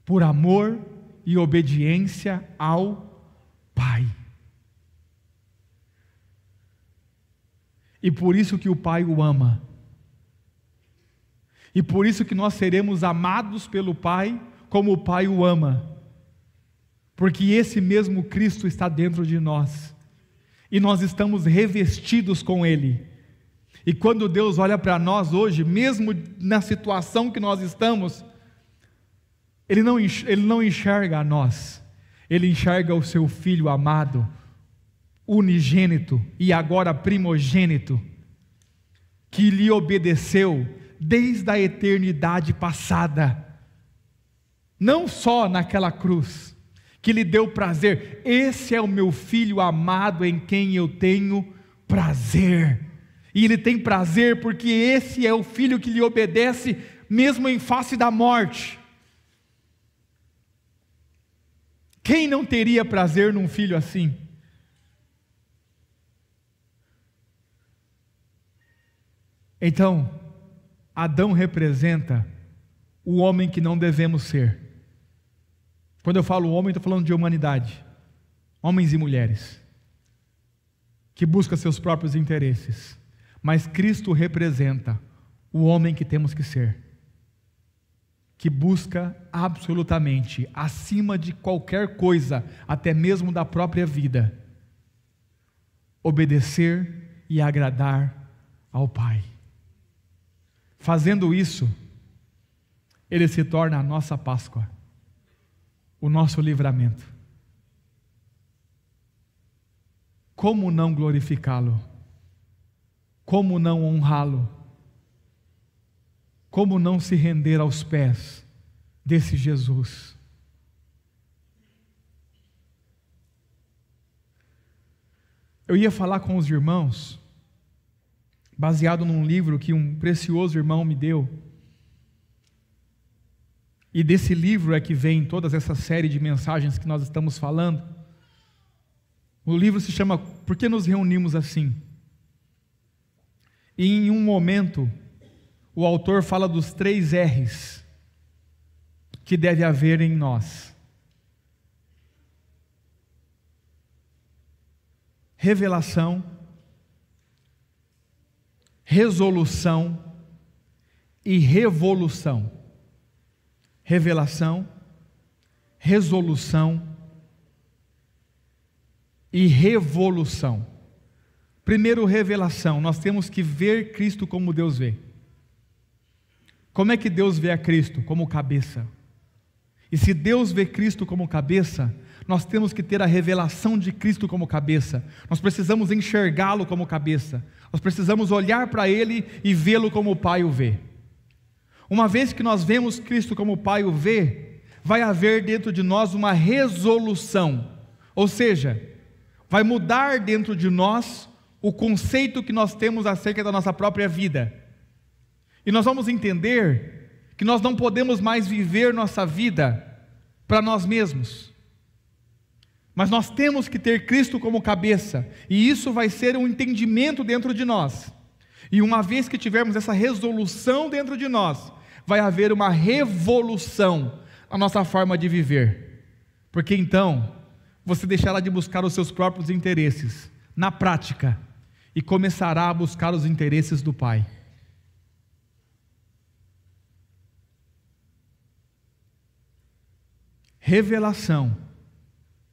por amor e obediência ao Pai. E por isso que o Pai o ama. E por isso que nós seremos amados pelo Pai como o Pai o ama. Porque esse mesmo Cristo está dentro de nós. E nós estamos revestidos com Ele. E quando Deus olha para nós hoje, mesmo na situação que nós estamos, Ele não enxerga a nós. Ele enxerga o seu Filho amado, unigênito e agora primogênito, que lhe obedeceu desde a eternidade passada, não só naquela cruz, que lhe deu prazer. Esse é o meu Filho amado em quem eu tenho prazer. E Ele tem prazer porque esse é o Filho que lhe obedece mesmo em face da morte. Quem não teria prazer num filho assim? Então, Adão representa o homem que não devemos ser. Quando eu falo homem, estou falando de humanidade, homens e mulheres. que busca seus próprios interesses, mas Cristo representa o homem que temos que ser, que busca absolutamente, acima de qualquer coisa, até mesmo da própria vida, obedecer e agradar ao Pai. Fazendo isso, Ele se torna a nossa Páscoa, o nosso livramento. Como não glorificá-lo? Como não honrá-lo? Como não se render aos pés desse Jesus? Eu ia falar com os irmãos, baseado num livro que um precioso irmão me deu, e desse livro é que vem toda essa série de mensagens que nós estamos falando. O livro se chama Por que nos reunimos assim? E em um momento, o autor fala dos 3 R's que deve haver em nós: revelação, resolução e revolução. Revelação, resolução e revolução. Primeiro, revelação. Nós temos que ver Cristo como Deus vê. Como é que Deus vê a Cristo? Como cabeça. E se Deus vê Cristo como cabeça, nós temos que ter a revelação de Cristo como cabeça. Nós precisamos enxergá-lo como cabeça. Nós precisamos olhar para Ele e vê-lo como o Pai o vê. Uma vez que nós vemos Cristo como o Pai o vê, vai haver dentro de nós uma resolução. Ou seja, vai mudar dentro de nós o conceito que nós temos acerca da nossa própria vida. E nós vamos entender que nós não podemos mais viver nossa vida para nós mesmos. Mas nós temos que ter Cristo como cabeça, e isso vai ser um entendimento dentro de nós. E uma vez que tivermos essa resolução dentro de nós, vai haver uma revolução na nossa forma de viver. Porque então, você deixará de buscar os seus próprios interesses na prática e começará a buscar os interesses do Pai. Revelação,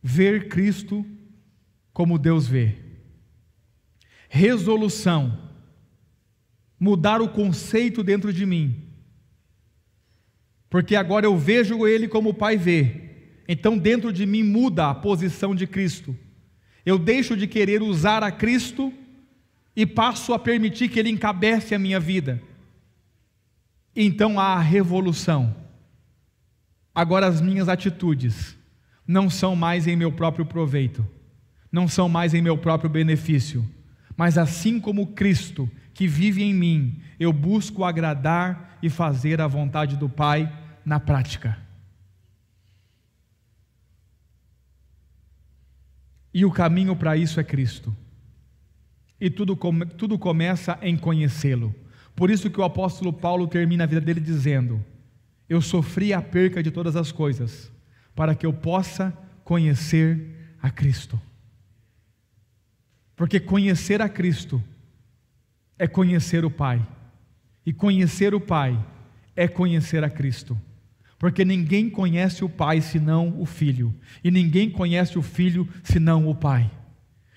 ver Cristo como Deus vê. Resolução, mudar o conceito dentro de mim, porque agora eu vejo Ele como o Pai vê. Então dentro de mim muda a posição de Cristo. Eu deixo de querer usar a Cristo e passo a permitir que Ele encabece a minha vida. Então há a revolução. Agora as minhas atitudes não são mais em meu próprio proveito, não são mais em meu próprio benefício, mas assim como Cristo que vive em mim, eu busco agradar e fazer a vontade do Pai na prática. E o caminho para isso é Cristo. E tudo começa em conhecê-lo. Por isso que o apóstolo Paulo termina a vida dele dizendo: eu sofri a perca de todas as coisas, para que eu possa conhecer a Cristo. Porque conhecer a Cristo é conhecer o Pai, e conhecer o Pai é conhecer a Cristo. Porque ninguém conhece o Pai senão o Filho, e ninguém conhece o Filho senão o Pai.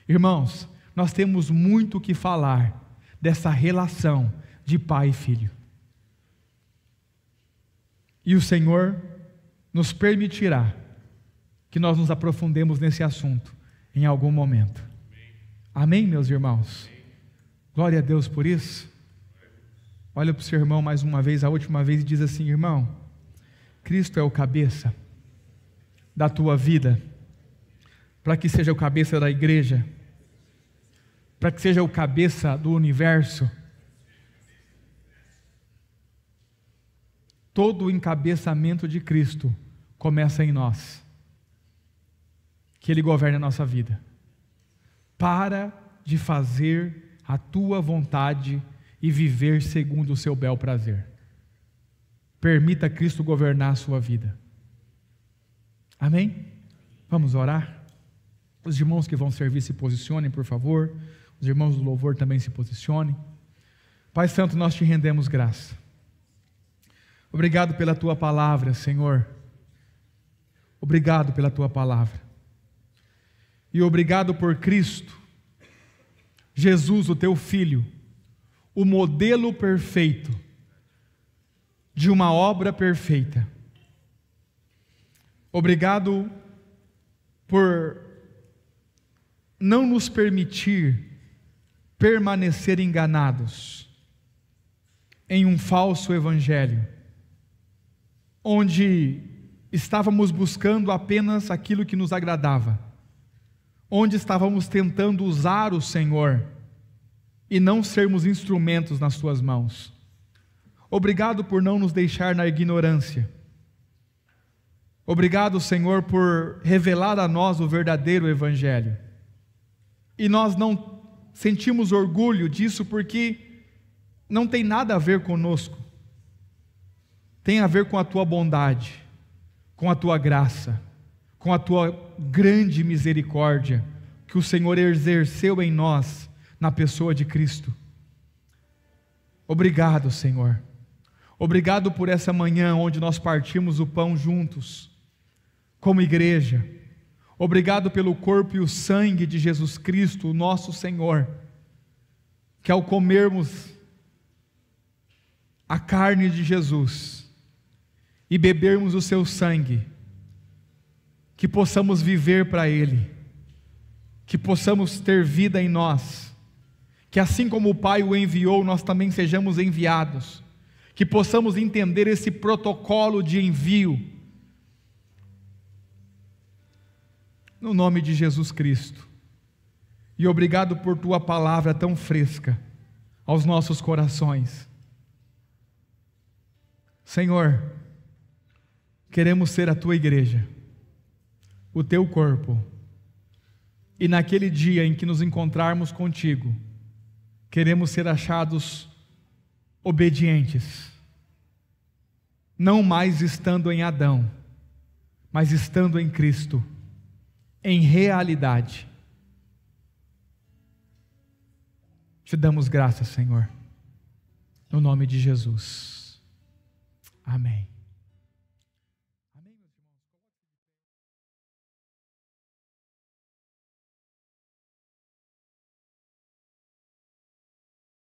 Irmãos, nós temos muito o que falar dessa relação de Pai e Filho. E o Senhor nos permitirá que nós nos aprofundemos nesse assunto em algum momento. Amém, meus irmãos? Glória a Deus por isso. Olha para o seu irmão mais uma vez, a última vez, e diz assim: irmão, Cristo é o cabeça da tua vida, para que seja o cabeça da igreja, para que seja o cabeça do universo. Todo o encabeçamento de Cristo começa em nós, que Ele governe a nossa vida. Para de fazer a tua vontade e viver segundo o seu bel prazer. Permita Cristo governar a sua vida. Amém? Vamos orar? Os irmãos que vão servir se posicionem, por favor. Os irmãos do louvor também se posicionem. Pai Santo, nós te rendemos graça. Obrigado pela tua palavra, Senhor. Obrigado pela tua palavra. E obrigado por Cristo, Jesus, o teu Filho, o modelo perfeito de uma obra perfeita. Obrigado por não nos permitir permanecer enganados em um falso evangelho, onde estávamos buscando apenas aquilo que nos agradava, onde estávamos tentando usar o Senhor e não sermos instrumentos nas tuas mãos. Obrigado por não nos deixar na ignorância. Obrigado, Senhor, por revelar a nós o verdadeiro evangelho. E nós não sentimos orgulho disso porque não tem nada a ver conosco. Tem a ver com a tua bondade, com a tua graça, com a tua grande misericórdia que o Senhor exerceu em nós na pessoa de Cristo. Obrigado, Senhor. Obrigado por essa manhã onde nós partimos o pão juntos, como igreja. Obrigado pelo corpo e o sangue de Jesus Cristo, o nosso Senhor, que ao comermos a carne de Jesus e bebermos o seu sangue, que possamos viver para Ele, que possamos ter vida em nós, que assim como o Pai o enviou, nós também sejamos enviados, que possamos entender esse protocolo de envio, no nome de Jesus Cristo. E obrigado por tua palavra tão fresca aos nossos corações. Senhor, queremos ser a tua igreja, o teu corpo, e naquele dia em que nos encontrarmos contigo, queremos ser achados obedientes, não mais estando em Adão, mas estando em Cristo, em realidade. Te damos graças, Senhor, no nome de Jesus. Amém.